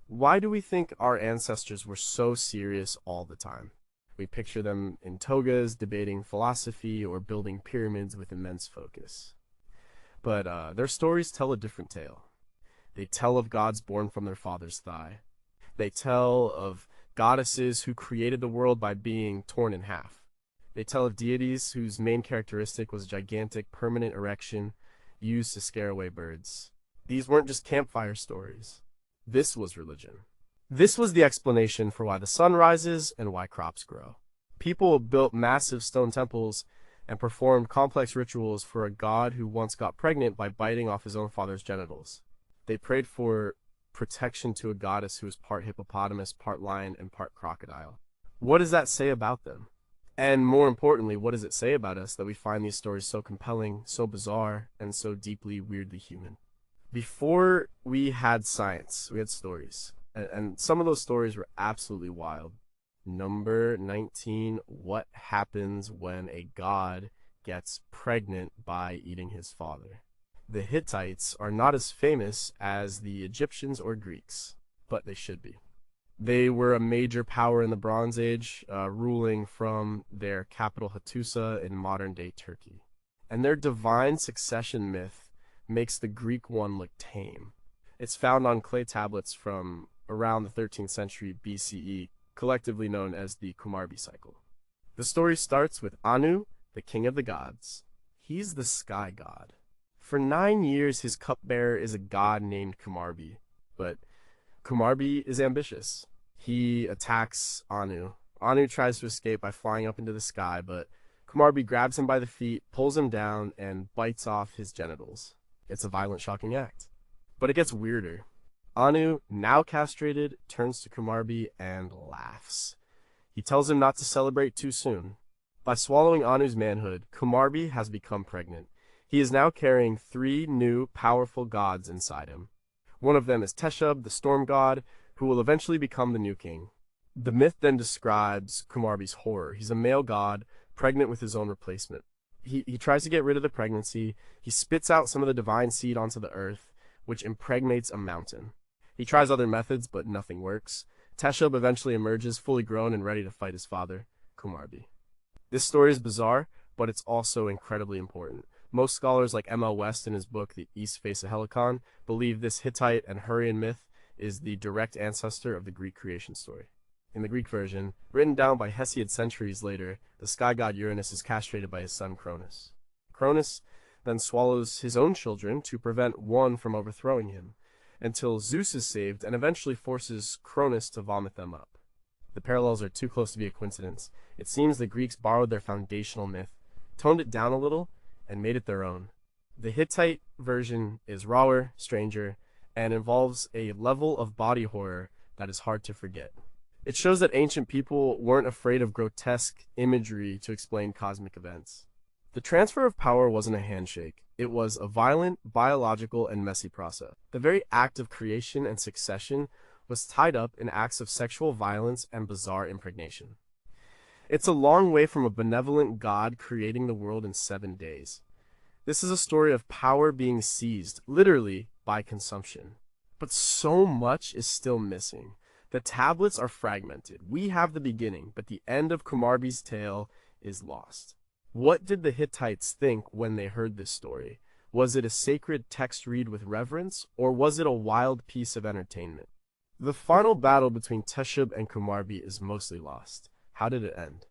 Why do we think our ancestors were so serious all the time? We picture them in togas, debating philosophy, or building pyramids with immense focus. But their stories tell a different tale. They tell of gods born from their father's thigh. They tell of goddesses who created the world by being torn in half. They tell of deities whose main characteristic was a gigantic, permanent erection used to scare away birds. These weren't just campfire stories. This was religion. This was the explanation for why the sun rises and why crops grow. People built massive stone temples and performed complex rituals for a god who once got pregnant by biting off his own father's genitals. They prayed for protection to a goddess who was part hippopotamus, part lion, and part crocodile. What does that say about them? And more importantly, what does it say about us that we find these stories so compelling, so bizarre, and so deeply, weirdly human? Before we had science, we had stories. And some of those stories were absolutely wild. Number 19, what happens when a god gets pregnant by eating his father? The Hittites are not as famous as the Egyptians or Greeks, but they should be. They were a major power in the Bronze Age, ruling from their capital Hattusa in modern-day Turkey. And their divine succession myth makes the Greek one look tame. It's found on clay tablets from around the 13th century BCE, collectively known as the Kumarbi cycle. The story starts with Anu, the king of the gods. He's the sky god. For 9 years, his cupbearer is a god named Kumarbi, but Kumarbi is ambitious. He attacks Anu. Anu tries to escape by flying up into the sky, but Kumarbi grabs him by the feet, pulls him down, and bites off his genitals. It's a violent, shocking act. But it gets weirder. Anu, now castrated, turns to Kumarbi and laughs. He tells him not to celebrate too soon. By swallowing Anu's manhood, Kumarbi has become pregnant. He is now carrying 3 new, powerful gods inside him. One of them is Teshub, the storm god, who will eventually become the new king. The myth then describes Kumarbi's horror. He's a male god, pregnant with his own replacement. He tries to get rid of the pregnancy. He spits out some of the divine seed onto the earth, which impregnates a mountain. He tries other methods, but nothing works. Teshub eventually emerges fully grown and ready to fight his father, Kumarbi. This story is bizarre, but it's also incredibly important. Most scholars like M.L. West in his book The East Face of Helicon believe this Hittite and Hurrian myth is the direct ancestor of the Greek creation story. In the Greek version, written down by Hesiod centuries later, the sky god Uranus is castrated by his son Cronus. Cronus then swallows his own children to prevent one from overthrowing him, until Zeus is saved and eventually forces Cronus to vomit them up. The parallels are too close to be a coincidence. It seems the Greeks borrowed their foundational myth, toned it down a little, and made it their own. The Hittite version is rawer, stranger, and involves a level of body horror that is hard to forget. It shows that ancient people weren't afraid of grotesque imagery to explain cosmic events. The transfer of power wasn't a handshake. It was a violent, biological, and messy process. The very act of creation and succession was tied up in acts of sexual violence and bizarre impregnation. It's a long way from a benevolent God creating the world in 7 days. This is a story of power being seized, literally, by consumption. But so much is still missing. The tablets are fragmented. We have the beginning, but the end of Kumarbi's tale is lost. What did the Hittites think when they heard this story? Was it a sacred text read with reverence, or was it a wild piece of entertainment? The final battle between Teshub and Kumarbi is mostly lost. How did it end?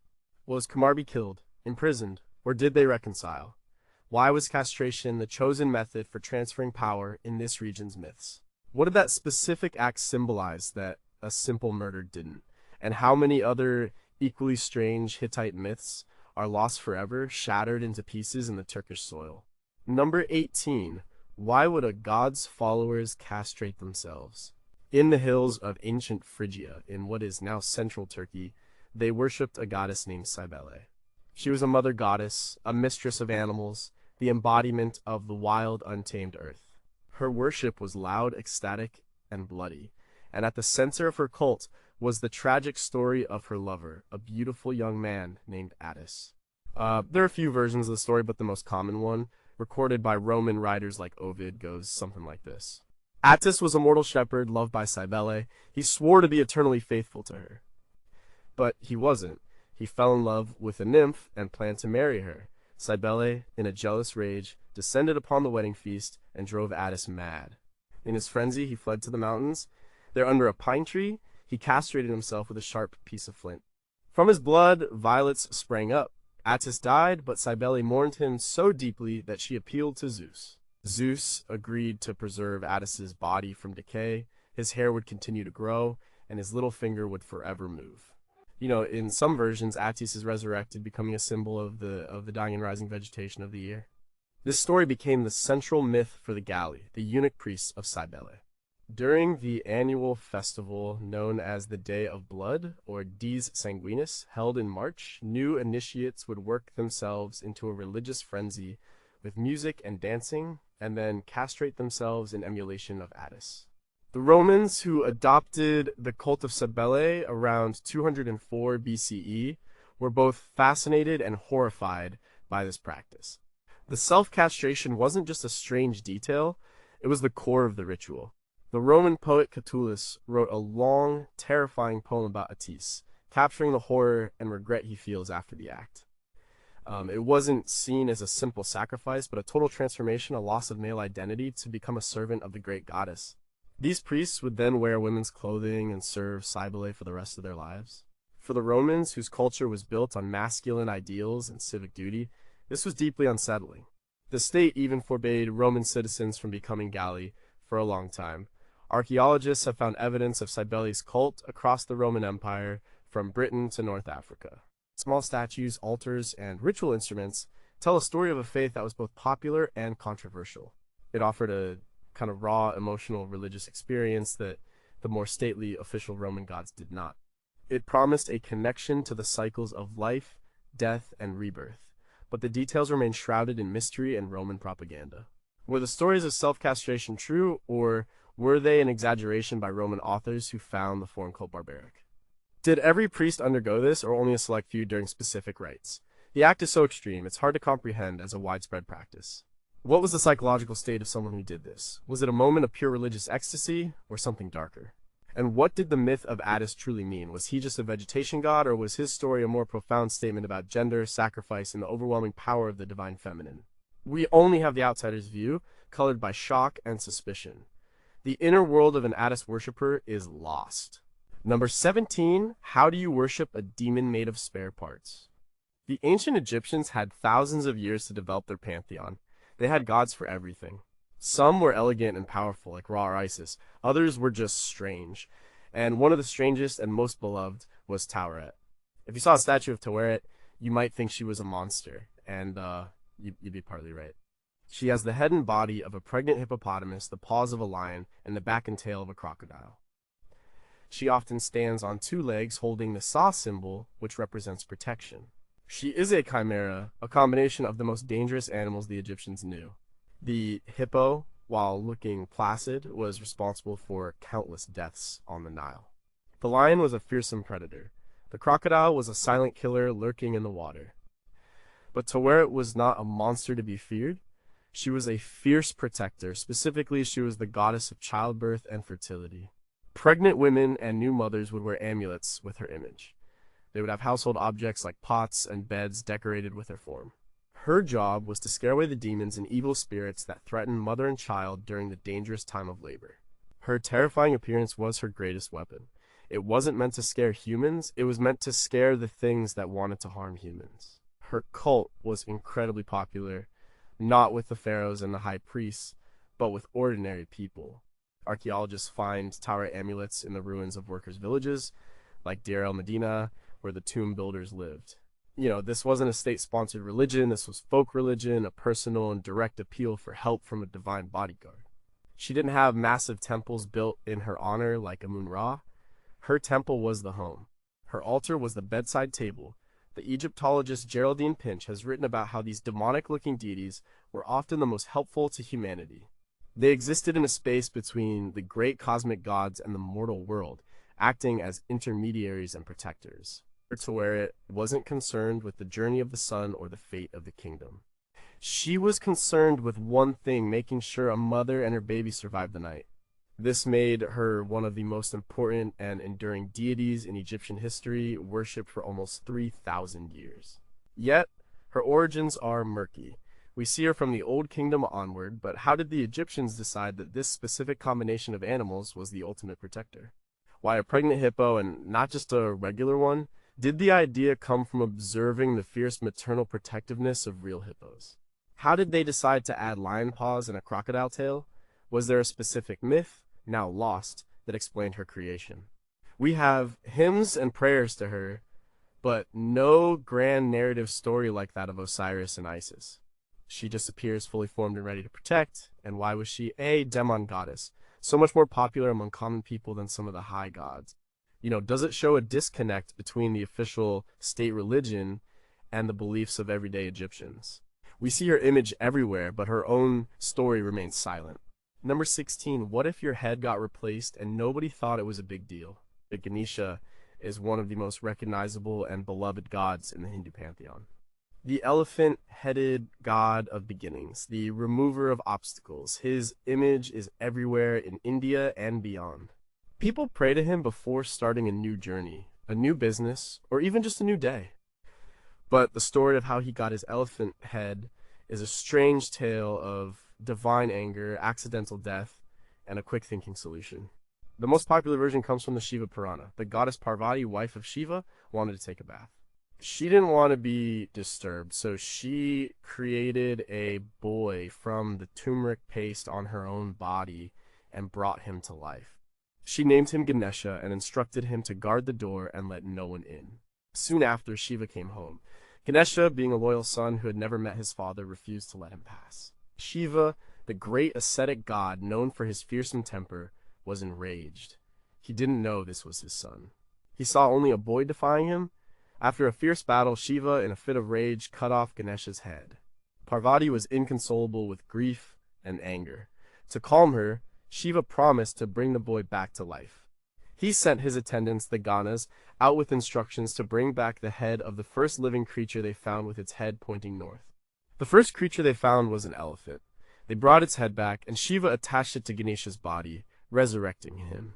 Was Kumarbi killed, imprisoned, or did they reconcile? Why was castration the chosen method for transferring power in this region's myths? What did that specific act symbolize that a simple murder didn't? And how many other equally strange Hittite myths are lost forever, shattered into pieces in the Turkish soil? Number 18. Why would a god's followers castrate themselves? In the hills of ancient Phrygia, in what is now central Turkey, they worshipped a goddess named Cybele. She was a mother goddess, a mistress of animals, the embodiment of the wild, untamed earth. Her worship was loud, ecstatic, and bloody, and at the center of her cult was the tragic story of her lover, a beautiful young man named Attis. There are a few versions of the story, but the most common one, recorded by Roman writers like Ovid, goes something like this. Attis was a mortal shepherd loved by Cybele. He swore to be eternally faithful to her. But he wasn't. He fell in love with a nymph and planned to marry her. Cybele, in a jealous rage, descended upon the wedding feast and drove Attis mad. In his frenzy, he fled to the mountains. There, under a pine tree, he castrated himself with a sharp piece of flint. From his blood, violets sprang up. Attis died, but Cybele mourned him so deeply that she appealed to Zeus. Zeus agreed to preserve Attis's body from decay. His hair would continue to grow, and his little finger would forever move. In some versions, Attis is resurrected, becoming a symbol of the dying and rising vegetation of the year. This story became the central myth for the Galli, the eunuch priests of Cybele. During the annual festival known as the Day of Blood, or Dies Sanguinis, held in March, new initiates would work themselves into a religious frenzy with music and dancing, and then castrate themselves in emulation of Attis. The Romans, who adopted the cult of Cybele around 204 BCE, were both fascinated and horrified by this practice. The self-castration wasn't just a strange detail, it was the core of the ritual. The Roman poet Catullus wrote a long, terrifying poem about Attis, capturing the horror and regret he feels after the act. It wasn't seen as a simple sacrifice, but a total transformation, a loss of male identity to become a servant of the great goddess. These priests would then wear women's clothing and serve Cybele for the rest of their lives. For the Romans, whose culture was built on masculine ideals and civic duty, this was deeply unsettling. The state even forbade Roman citizens from becoming Galli for a long time. Archaeologists have found evidence of Cybele's cult across the Roman Empire, from Britain to North Africa. Small statues, altars, and ritual instruments tell a story of a faith that was both popular and controversial. It offered a kind of raw, emotional, religious experience that the more stately official Roman gods did not. It promised a connection to the cycles of life, death, and rebirth, but the details remain shrouded in mystery and Roman propaganda. Were the stories of self-castration true, or were they an exaggeration by Roman authors who found the foreign cult barbaric? Did every priest undergo this, or only a select few during specific rites? The act is so extreme, it's hard to comprehend as a widespread practice. What was the psychological state of someone who did this? Was it a moment of pure religious ecstasy, or something darker? And what did the myth of Attis truly mean? Was he just a vegetation god, or was his story a more profound statement about gender, sacrifice, and the overwhelming power of the divine feminine? We only have the outsider's view, colored by shock and suspicion. The inner world of an Attis worshipper is lost. Number 17, how do you worship a demon made of spare parts? The ancient Egyptians had thousands of years to develop their pantheon. They had gods for everything. Some were elegant and powerful, like Ra or Isis. Others were just strange. And one of the strangest and most beloved was Taweret. If you saw a statue of Taweret, you might think she was a monster, and you'd be partly right. She has the head and body of a pregnant hippopotamus, the paws of a lion, and the back and tail of a crocodile. She often stands on two legs holding the Sa symbol, which represents protection. She is a chimera, a combination of the most dangerous animals the Egyptians knew. The hippo, while looking placid, was responsible for countless deaths on the Nile. The lion was a fearsome predator. The crocodile was a silent killer lurking in the water. But Taweret was not a monster to be feared. She was a fierce protector. Specifically, she was the goddess of childbirth and fertility. Pregnant women and new mothers would wear amulets with her image. They would have household objects like pots and beds decorated with her form. Her job was to scare away the demons and evil spirits that threatened mother and child during the dangerous time of labor. Her terrifying appearance was her greatest weapon. It wasn't meant to scare humans, it was meant to scare the things that wanted to harm humans. Her cult was incredibly popular, not with the pharaohs and the high priests, but with ordinary people. Archaeologists find Taweret amulets in the ruins of workers' villages, like Deir el-Medina, where the tomb builders lived. This wasn't a state-sponsored religion, this was folk religion, a personal and direct appeal for help from a divine bodyguard. She didn't have massive temples built in her honor like Amun-Ra. Her temple was the home. Her altar was the bedside table. The Egyptologist Geraldine Pinch has written about how these demonic-looking deities were often the most helpful to humanity. They existed in a space between the great cosmic gods and the mortal world, acting as intermediaries and protectors. Taweret wasn't concerned with the journey of the sun or the fate of the kingdom. She was concerned with one thing, making sure a mother and her baby survived the night. This made her one of the most important and enduring deities in Egyptian history, worshipped for almost 3,000 years. Yet, her origins are murky. We see her from the Old Kingdom onward, but how did the Egyptians decide that this specific combination of animals was the ultimate protector? Why a pregnant hippo and not just a regular one? Did the idea come from observing the fierce maternal protectiveness of real hippos? How did they decide to add lion paws and a crocodile tail? Was there a specific myth, now lost, that explained her creation? We have hymns and prayers to her, but no grand narrative story like that of Osiris and Isis. She just appears fully formed and ready to protect, and why was she a demon goddess, so much more popular among common people than some of the high gods? Does it show a disconnect between the official state religion and the beliefs of everyday Egyptians? We see her image everywhere, but her own story remains silent. Number 16, what if your head got replaced and nobody thought it was a big deal? Ganesha is one of the most recognizable and beloved gods in the Hindu pantheon. The elephant-headed god of beginnings, the remover of obstacles. His image is everywhere in India and beyond. People pray to him before starting a new journey, a new business, or even just a new day. But the story of how he got his elephant head is a strange tale of divine anger, accidental death, and a quick-thinking solution. The most popular version comes from the Shiva Purana. The goddess Parvati, wife of Shiva, wanted to take a bath. She didn't want to be disturbed, so she created a boy from the turmeric paste on her own body and brought him to life. She named him Ganesha and instructed him to guard the door and let no one in. Soon after, Shiva came home. Ganesha, being a loyal son who had never met his father, refused to let him pass. Shiva, the great ascetic god known for his fearsome temper, was enraged. He didn't know this was his son. He saw only a boy defying him. After a fierce battle, Shiva, in a fit of rage, cut off Ganesha's head. Parvati was inconsolable with grief and anger. To calm her, Shiva promised to bring the boy back to life. He sent his attendants, the Ganas, out with instructions to bring back the head of the first living creature they found with its head pointing north. The first creature they found was an elephant. They brought its head back, and Shiva attached it to Ganesha's body, resurrecting him.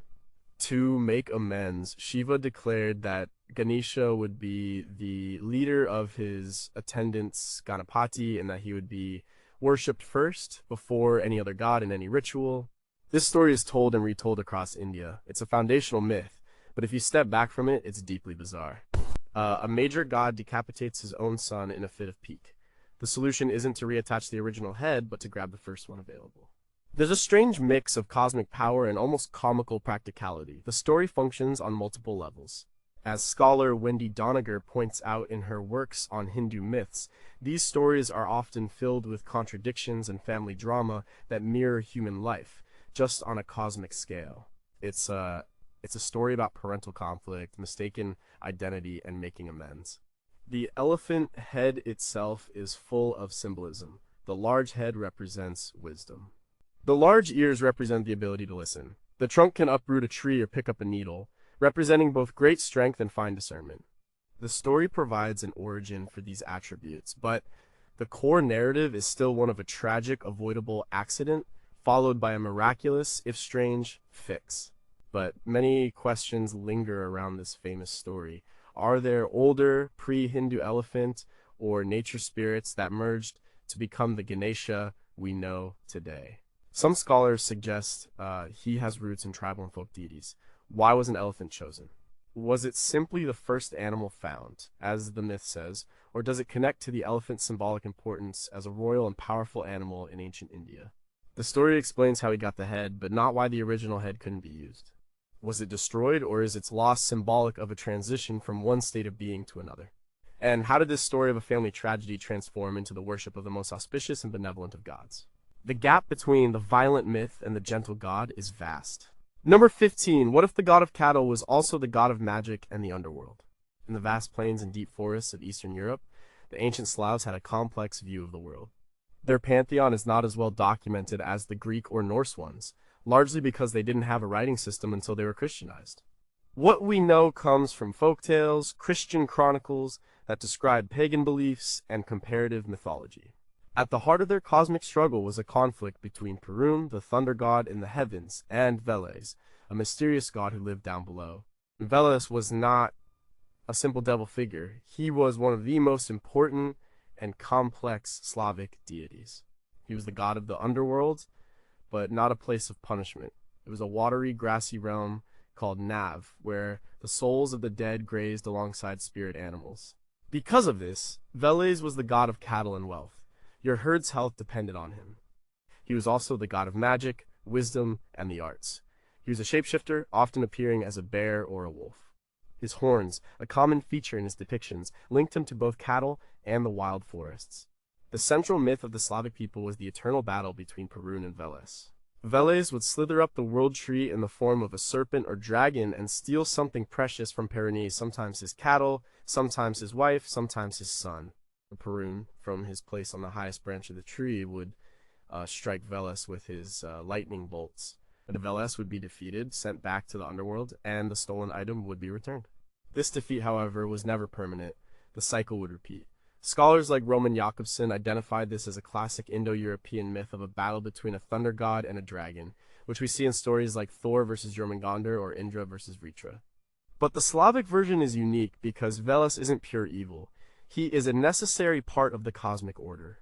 To make amends, Shiva declared that Ganesha would be the leader of his attendants, Ganapati, and that he would be worshipped first before any other god in any ritual. This story is told and retold across India. It's a foundational myth, but if you step back from it, it's deeply bizarre. A major god decapitates his own son in a fit of pique. The solution isn't to reattach the original head, but to grab the first one available. There's a strange mix of cosmic power and almost comical practicality. The story functions on multiple levels. As scholar Wendy Doniger points out in her works on Hindu myths, these stories are often filled with contradictions and family drama that mirror human life, just on a cosmic scale. It's a story about parental conflict, mistaken identity, and making amends. The elephant head itself is full of symbolism. The large head represents wisdom. The large ears represent the ability to listen. The trunk can uproot a tree or pick up a needle, representing both great strength and fine discernment. The story provides an origin for these attributes, but the core narrative is still one of a tragic, avoidable accident, followed by a miraculous, if strange, fix. But many questions linger around this famous story. Are there older, pre-Hindu elephant or nature spirits that merged to become the Ganesha we know today? Some scholars suggest he has roots in tribal and folk deities. Why was an elephant chosen? Was it simply the first animal found, as the myth says, or does it connect to the elephant's symbolic importance as a royal and powerful animal in ancient India? The story explains how he got the head, but not why the original head couldn't be used. Was it destroyed, or is its loss symbolic of a transition from one state of being to another? And how did this story of a family tragedy transform into the worship of the most auspicious and benevolent of gods? The gap between the violent myth and the gentle god is vast. Number 15. What if the god of cattle was also the god of magic and the underworld? In the vast plains and deep forests of Eastern Europe, the ancient Slavs had a complex view of the world. Their pantheon is not as well documented as the Greek or Norse ones, largely because they didn't have a writing system until they were Christianized. What we know comes from folktales, Christian chronicles that describe pagan beliefs, and comparative mythology. At the heart of their cosmic struggle was a conflict between Perun, the thunder god in the heavens, and Veles, a mysterious god who lived down below. Veles was not a simple devil figure. He was one of the most important and complex Slavic deities. He was the god of the underworld, but not a place of punishment. It was a watery, grassy realm called Nav, where the souls of the dead grazed alongside spirit animals. Because of this, Veles was the god of cattle and wealth. Your herd's health depended on him. He was also the god of magic, wisdom, and the arts. He was a shapeshifter, often appearing as a bear or a wolf. His horns, a common feature in his depictions, linked him to both cattle and the wild forests. The central myth of the Slavic people was the eternal battle between Perun and Veles. Veles would slither up the world tree in the form of a serpent or dragon and steal something precious from Perun, sometimes his cattle, sometimes his wife, sometimes his son. Perun, from his place on the highest branch of the tree, would strike Veles with his lightning bolts. The Veles would be defeated, sent back to the underworld, and the stolen item would be returned. This defeat, however, was never permanent. The cycle would repeat. Scholars like Roman Jakobson identified this as a classic Indo-European myth of a battle between a thunder god and a dragon, which we see in stories like Thor versus Jormungandr or Indra versus Vritra. But the Slavic version is unique because Veles isn't pure evil. He is a necessary part of the cosmic order.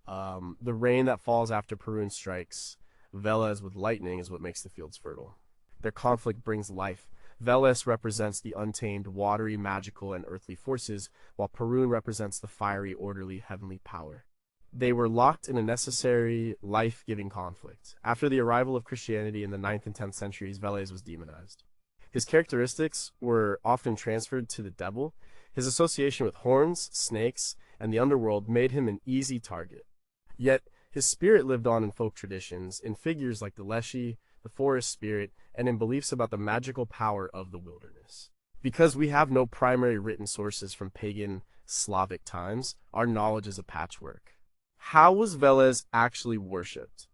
The rain that falls after Perun strikes Veles with lightning is what makes the fields fertile. Their conflict brings life. Veles represents the untamed, watery, magical, and earthly forces, while Perun represents the fiery, orderly, heavenly power. They were locked in a necessary, life-giving conflict. After the arrival of Christianity in the 9th and 10th centuries, Veles was demonized. His characteristics were often transferred to the devil. His association with horns, snakes, and the underworld made him an easy target. Yet, his spirit lived on in folk traditions, in figures like the Leshy, the forest spirit, and in beliefs about the magical power of the wilderness. Because we have no primary written sources from pagan Slavic times, our knowledge is a patchwork. How was Veles actually worshipped?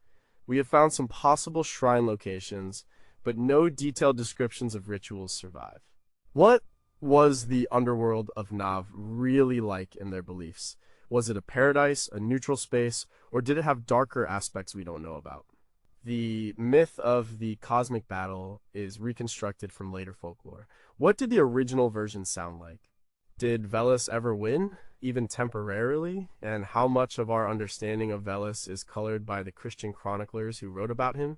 We have found some possible shrine locations, but no detailed descriptions of rituals survive. What was the underworld of Nav really like in their beliefs? Was it a paradise, a neutral space, or did it have darker aspects we don't know about? The myth of the cosmic battle is reconstructed from later folklore. What did the original version sound like? Did Veles ever win, even temporarily? And how much of our understanding of Veles is colored by the Christian chroniclers who wrote about him,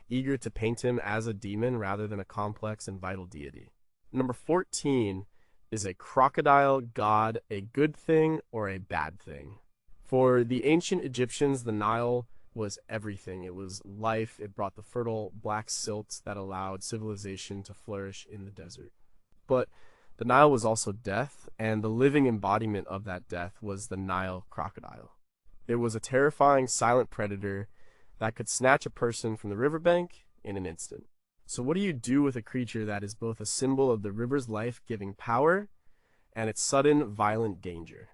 eager to paint him as a demon rather than a complex and vital deity? Number 14 is a crocodile god a good thing or a bad thing? For the ancient Egyptians, the Nile was everything. It was life. It brought the fertile black silt that allowed civilization to flourish in the desert. But the Nile was also death, and the living embodiment of that death was the Nile crocodile. It was a terrifying, silent predator that could snatch a person from the riverbank in an instant. So what do you do with a creature that is both a symbol of the river's life-giving power and its sudden, violent danger?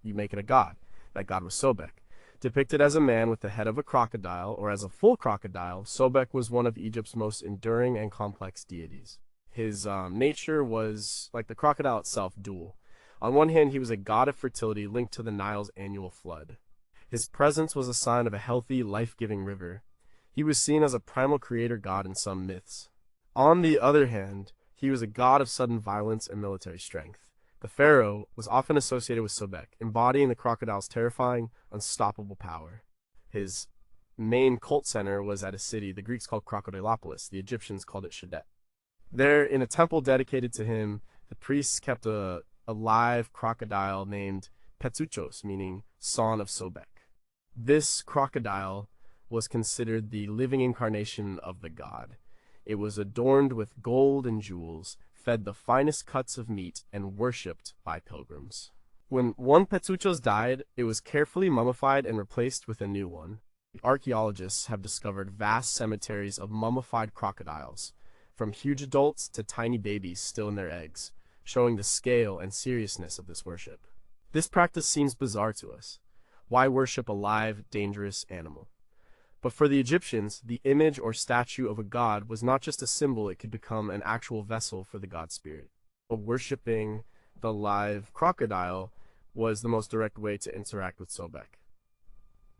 You make it a god. That god was Sobek. Depicted as a man with the head of a crocodile, or as a full crocodile, Sobek was one of Egypt's most enduring and complex deities. His nature was, like the crocodile itself, dual. On one hand, he was a god of fertility linked to the Nile's annual flood. His presence was a sign of a healthy, life-giving river. He was seen as a primal creator god in some myths. On the other hand, he was a god of sudden violence and military strength. The pharaoh was often associated with Sobek, embodying the crocodile's terrifying, unstoppable power. His main cult center was at a city the Greeks called Crocodilopolis, the Egyptians called it Shadette. There, in a temple dedicated to him, the priests kept a live crocodile named Petsuchos, meaning son of Sobek. This crocodile was considered the living incarnation of the god. It was adorned with gold and jewels, fed the finest cuts of meat, and worshipped by pilgrims. When one Petsuchos died, it was carefully mummified and replaced with a new one. Archaeologists have discovered vast cemeteries of mummified crocodiles, from huge adults to tiny babies still in their eggs, showing the scale and seriousness of this worship. This practice seems bizarre to us. Why worship a live, dangerous animal? But for the Egyptians, the image or statue of a god was not just a symbol, it could become an actual vessel for the god spirit. Worshipping the live crocodile was the most direct way to interact with Sobek.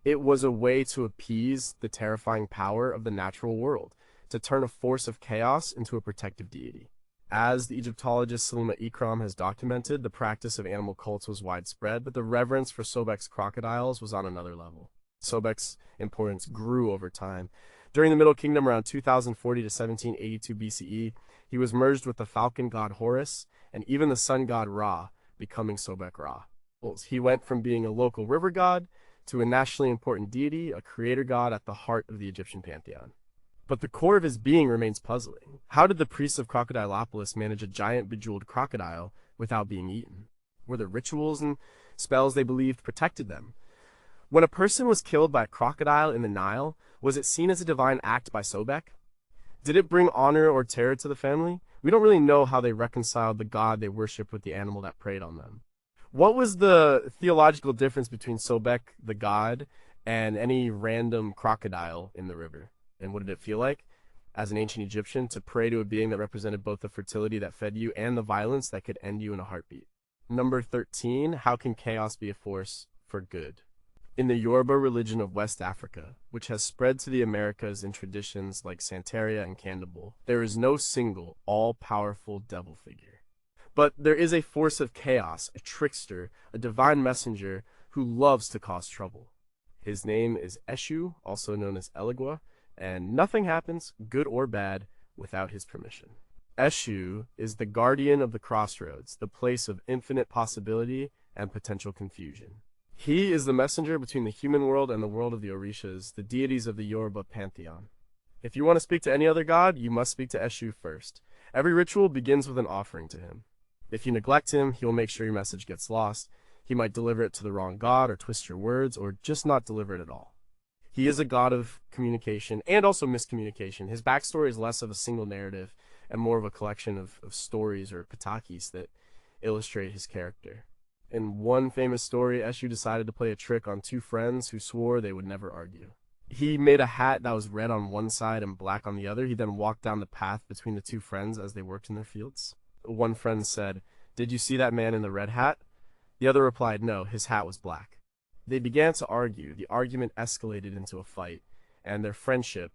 It was a way to appease the terrifying power of the natural world, to turn a force of chaos into a protective deity. As the Egyptologist Salima Ikram has documented, the practice of animal cults was widespread, but the reverence for Sobek's crocodiles was on another level. Sobek's importance grew over time. During the Middle Kingdom around 2040 to 1782 BCE, he was merged with the falcon god Horus and even the sun god Ra, becoming Sobek Ra. He went from being a local river god to a nationally important deity, a creator god at the heart of the Egyptian pantheon. But the core of his being remains puzzling. How did the priests of Crocodilopolis manage a giant bejeweled crocodile without being eaten? Were there rituals and spells they believed protected them? When a person was killed by a crocodile in the Nile, was it seen as a divine act by Sobek? Did it bring honor or terror to the family? We don't really know how they reconciled the god they worshipped with the animal that preyed on them. What was the theological difference between Sobek, the god, and any random crocodile in the river? And what did it feel like, as an ancient Egyptian, to pray to a being that represented both the fertility that fed you and the violence that could end you in a heartbeat? Number 13, how can chaos be a force for good? In the Yoruba religion of West Africa, which has spread to the Americas in traditions like Santeria and Candibal, there is no single, all-powerful devil figure. But there is a force of chaos, a trickster, a divine messenger who loves to cause trouble. His name is Eshu, also known as Eligwa, and nothing happens, good or bad, without his permission. Eshu is the guardian of the crossroads, the place of infinite possibility and potential confusion. He is the messenger between the human world and the world of the Orishas, the deities of the Yoruba pantheon. If you want to speak to any other god, you must speak to Eshu first. Every ritual begins with an offering to him. If you neglect him, he will make sure your message gets lost. He might deliver it to the wrong god, or twist your words, or just not deliver it at all. He is a god of communication and also miscommunication. His backstory is less of a single narrative and more of a collection of stories or patakis that illustrate his character. In one famous story, Eshu decided to play a trick on two friends who swore they would never argue. He made a hat that was red on one side and black on the other. He then walked down the path between the two friends as they worked in their fields. One friend said, "Did you see that man in the red hat?" The other replied, "No, his hat was black." They began to argue. The argument escalated into a fight, and their friendship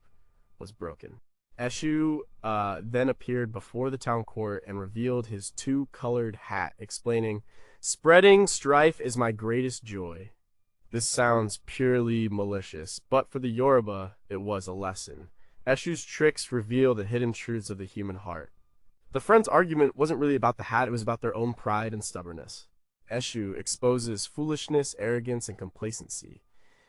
was broken. Eshu then appeared before the town court and revealed his two-colored hat, explaining, "Spreading strife is my greatest joy." This sounds purely malicious, but for the Yoruba, it was a lesson. Eshu's tricks reveal the hidden truths of the human heart. The friends' argument wasn't really about the hat, it was about their own pride and stubbornness. Eshu exposes foolishness, arrogance, and complacency.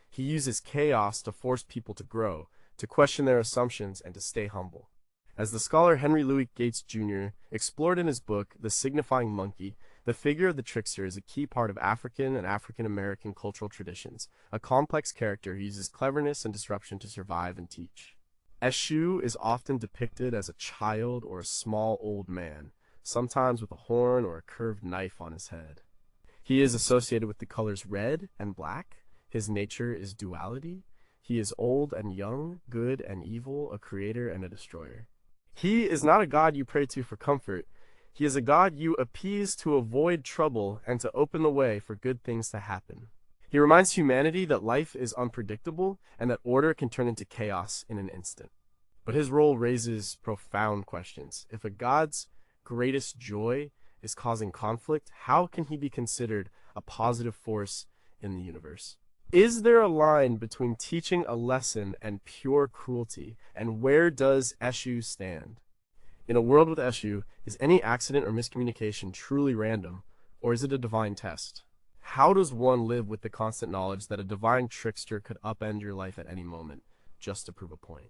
He uses chaos to force people to grow, to question their assumptions, and to stay humble. As the scholar Henry Louis Gates Jr. explored in his book, The Signifying Monkey, the figure of the trickster is a key part of African and African-American cultural traditions, a complex character who uses cleverness and disruption to survive and teach. Eshu is often depicted as a child or a small old man, sometimes with a horn or a curved knife on his head. He is associated with the colors red and black. His nature is duality. He is old and young, good and evil, a creator and a destroyer. He is not a god you pray to for comfort. He is a god you appease to avoid trouble and to open the way for good things to happen. He reminds humanity that life is unpredictable and that order can turn into chaos in an instant. But his role raises profound questions. If a god's greatest joy is causing conflict, how can he be considered a positive force in the universe? Is there a line between teaching a lesson and pure cruelty, and where does Eshu stand? In a world with Eshu, is any accident or miscommunication truly random, or is it a divine test? How does one live with the constant knowledge that a divine trickster could upend your life at any moment, just to prove a point?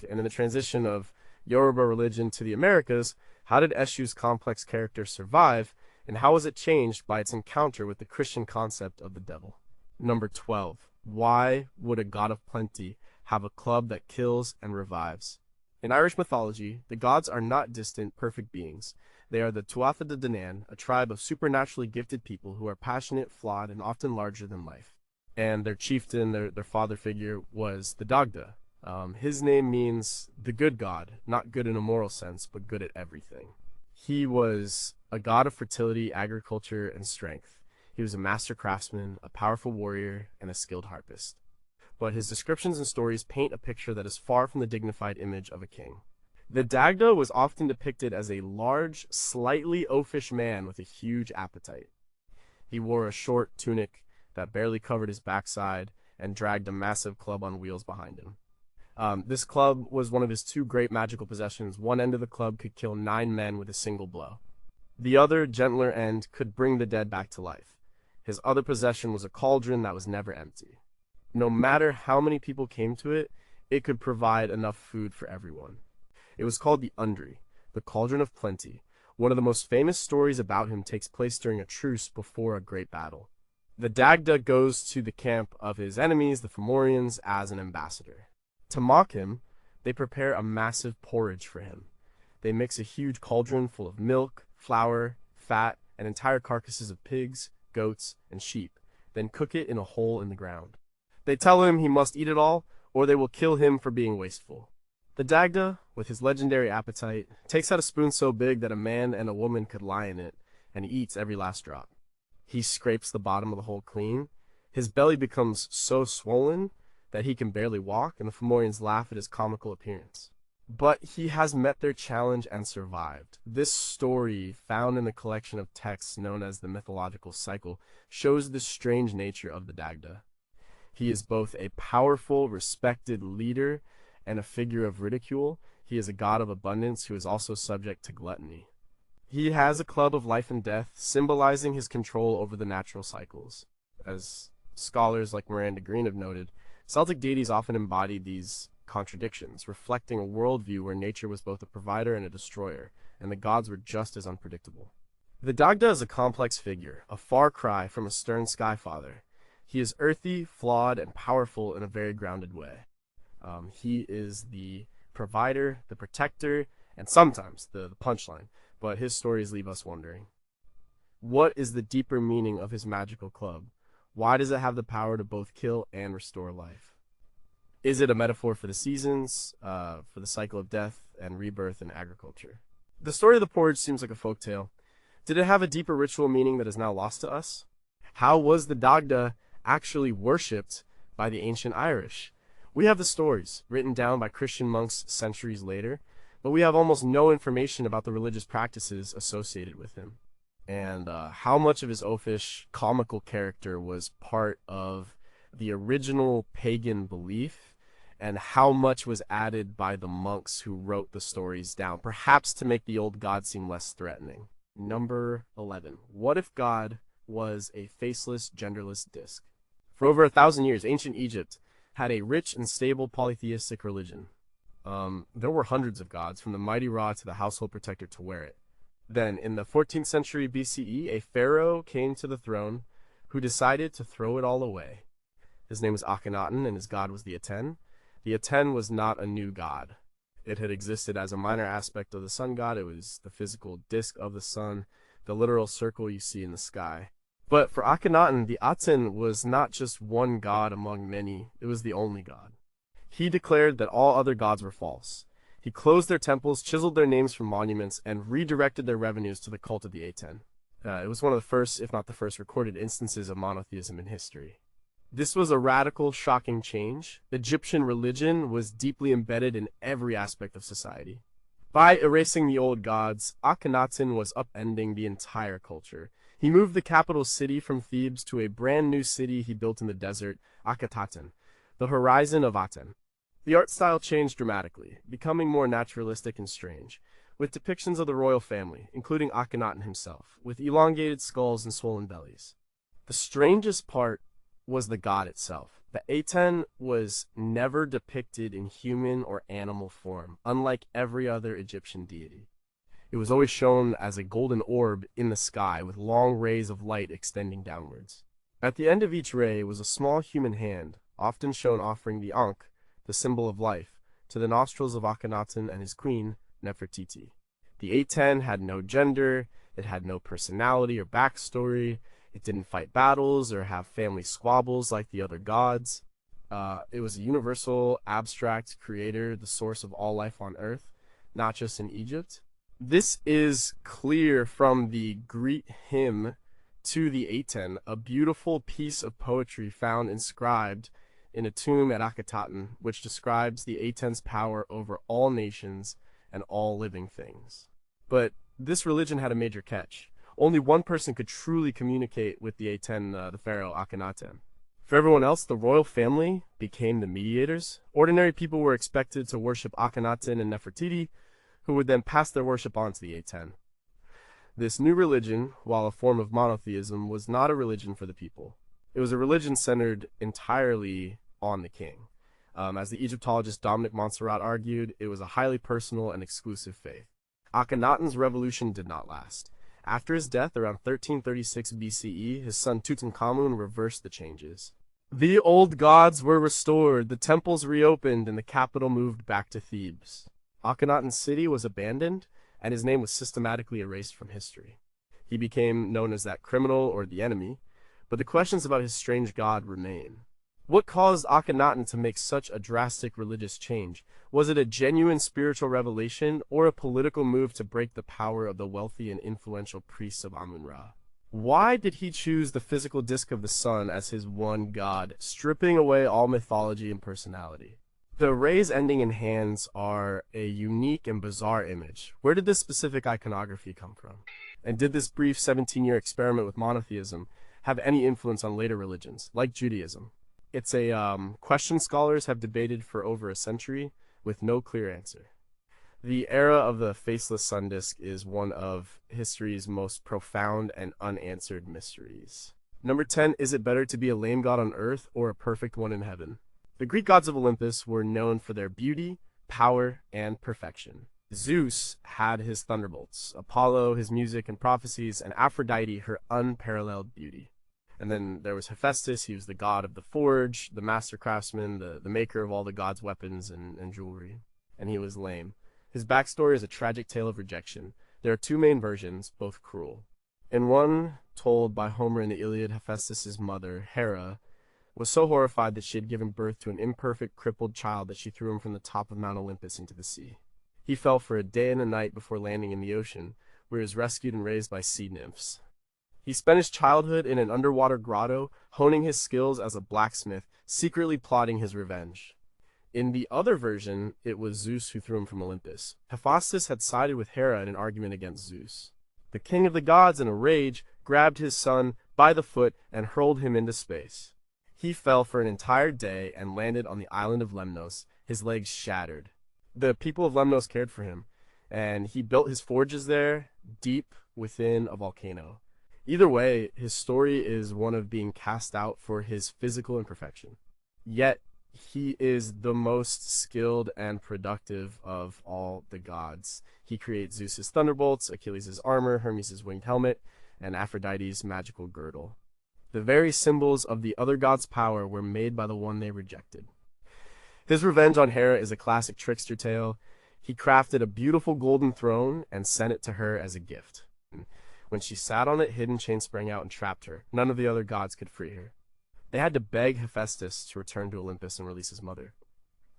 And in the transition of Yoruba religion to the Americas, how did Eshu's complex character survive, and how was it changed by its encounter with the Christian concept of the devil? Number 12. Why would a god of plenty have a club that kills and revives? In Irish mythology, the gods are not distant, perfect beings. They are the Tuatha De Danann, a tribe of supernaturally gifted people who are passionate, flawed, and often larger than life. And their chieftain, their father figure, was the Dagda. His name means the good god, not good in a moral sense, but good at everything. He was a god of fertility, agriculture, and strength. He was a master craftsman, a powerful warrior, and a skilled harpist. but his descriptions and stories paint a picture that is far from the dignified image of a king. The Dagda was often depicted as a large, slightly oafish man with a huge appetite. He wore a short tunic that barely covered his backside and dragged a massive club on wheels behind him. This club was one of his two great magical possessions. One end of the club could kill 9 men with a single blow. The other, gentler end, could bring the dead back to life. His other possession was a cauldron that was never empty. No matter how many people came to it, it could provide enough food for everyone. It was called the Undri, the Cauldron of Plenty. One of the most famous stories about him takes place during a truce before a great battle. The Dagda goes to the camp of his enemies, the Fomorians, as an ambassador. To mock him, they prepare a massive porridge for him. They mix a huge cauldron full of milk, flour, fat, and entire carcasses of pigs, goats, and sheep, then cook it in a hole in the ground. They tell him he must eat it all, or they will kill him for being wasteful. The Dagda, with his legendary appetite, takes out a spoon so big that a man and a woman could lie in it, and he eats every last drop. He scrapes the bottom of the hole clean. His belly becomes so swollen that he can barely walk, and the Fomorians laugh at his comical appearance. But he has met their challenge and survived. This story, found in the collection of texts known as the mythological cycle, shows the strange nature of the Dagda. He is both a powerful, respected leader and a figure of ridicule. He is a god of abundance who is also subject to gluttony. He has a club of life and death, symbolizing his control over the natural cycles. As scholars like Miranda Green have noted, Celtic deities often embodied these contradictions, reflecting a worldview where nature was both a provider and a destroyer, and the gods were just as unpredictable. The Dagda is a complex figure, a far cry from a stern skyfather. He is earthy, flawed, and powerful in a very grounded way. He is the provider, the protector, and sometimes the punchline, but his stories leave us wondering. What is the deeper meaning of his magical club? Why does it have the power to both kill and restore life? Is it a metaphor for the seasons, for the cycle of death and rebirth in agriculture? The story of the porridge seems like a folktale. Did it have a deeper ritual meaning that is now lost to us? How was the Dagda actually worshipped by the ancient Irish? We have the stories, written down by Christian monks centuries later, but we have almost no information about the religious practices associated with him. And how much of his oafish, comical character was part of the original pagan belief, and how much was added by the monks who wrote the stories down, perhaps to make the old god seem less threatening. Number 11. What if God was a faceless, genderless disc? For over 1,000 years, ancient Egypt had a rich and stable polytheistic religion. There were hundreds of gods, from the mighty Ra to the household protector Taweret. Then, in the 14th century BCE, a pharaoh came to the throne who decided to throw it all away. His name was Akhenaten, and his god was the Aten. The Aten was not a new god. It had existed as a minor aspect of the sun god. It was the physical disk of the sun, the literal circle you see in the sky. But for Akhenaten, the Aten was not just one god among many, it was the only god. He declared that all other gods were false. He closed their temples, chiseled their names from monuments, and redirected their revenues to the cult of the Aten. It was one of the first, if not the first, recorded instances of monotheism in history. This was a radical, shocking change. Egyptian religion was deeply embedded in every aspect of society. By erasing the old gods, Akhenaten was upending the entire culture. He moved the capital city from Thebes to a brand new city he built in the desert, Akhetaten, the horizon of Aten. The art style changed dramatically, becoming more naturalistic and strange, with depictions of the royal family, including Akhenaten himself, with elongated skulls and swollen bellies. The strangest part was the god itself. The Aten was never depicted in human or animal form, unlike every other Egyptian deity. It was always shown as a golden orb in the sky with long rays of light extending downwards. At the end of each ray was a small human hand, often shown offering the Ankh, the symbol of life, to the nostrils of Akhenaten and his queen, Nefertiti. The Aten had no gender, it had no personality or backstory, it didn't fight battles or have family squabbles like the other gods. It was a universal, abstract creator, the source of all life on Earth, not just in Egypt. This is clear from the Greet hymn to the Aten, a beautiful piece of poetry found inscribed in a tomb at Akhenaten, which describes the Aten's power over all nations and all living things. But this religion had a major catch. Only one person could truly communicate with the Aten, the pharaoh Akhenaten. For everyone else, the royal family became the mediators. Ordinary people were expected to worship Akhenaten and Nefertiti, who would then pass their worship on to the Aten. This new religion, while a form of monotheism, was not a religion for the people. It was a religion centered entirely on the king. As the Egyptologist Dominic Montserrat argued, it was a highly personal and exclusive faith. Akhenaten's revolution did not last. After his death around 1336 BCE, his son Tutankhamun reversed the changes. The old gods were restored, the temples reopened, and the capital moved back to Thebes. Akhenaten's city was abandoned, and his name was systematically erased from history. He became known as that criminal or the enemy, but the questions about his strange god remain. What caused Akhenaten to make such a drastic religious change? Was it a genuine spiritual revelation or a political move to break the power of the wealthy and influential priests of Amun-Ra? Why did he choose the physical disk of the sun as his one god, stripping away all mythology and personality? The rays ending in hands are a unique and bizarre image. Where did this specific iconography come from? And did this brief 17-year experiment with monotheism have any influence on later religions, like Judaism? It's a question scholars have debated for over a century with no clear answer. The era of the faceless sun disk is one of history's most profound and unanswered mysteries. Number 10, is it better to be a lame god on earth or a perfect one in heaven? The Greek gods of Olympus were known for their beauty, power, and perfection. Zeus had his thunderbolts, Apollo his music and prophecies, and Aphrodite her unparalleled beauty. And then there was Hephaestus, he was the god of the forge, the master craftsman, the maker of all the gods' weapons and jewelry. And he was lame. His backstory is a tragic tale of rejection. There are two main versions, both cruel. In one, told by Homer in the Iliad, Hephaestus' mother, Hera, was so horrified that she had given birth to an imperfect, crippled child that she threw him from the top of Mount Olympus into the sea. He fell for a day and a night before landing in the ocean, where he was rescued and raised by sea nymphs. He spent his childhood in an underwater grotto, honing his skills as a blacksmith, secretly plotting his revenge. In the other version, it was Zeus who threw him from Olympus. Hephaestus had sided with Hera in an argument against Zeus. The king of the gods, in a rage, grabbed his son by the foot and hurled him into space. He fell for an entire day and landed on the island of Lemnos, his legs shattered. The people of Lemnos cared for him, and he built his forges there, deep within a volcano. Either way, his story is one of being cast out for his physical imperfection. Yet, he is the most skilled and productive of all the gods. He creates Zeus's thunderbolts, Achilles' armor, Hermes' winged helmet, and Aphrodite's magical girdle. The very symbols of the other gods' power were made by the one they rejected. His revenge on Hera is a classic trickster tale. He crafted a beautiful golden throne and sent it to her as a gift. When she sat on it, hidden chains sprang out and trapped her. None of the other gods could free her. They had to beg Hephaestus to return to Olympus and release his mother.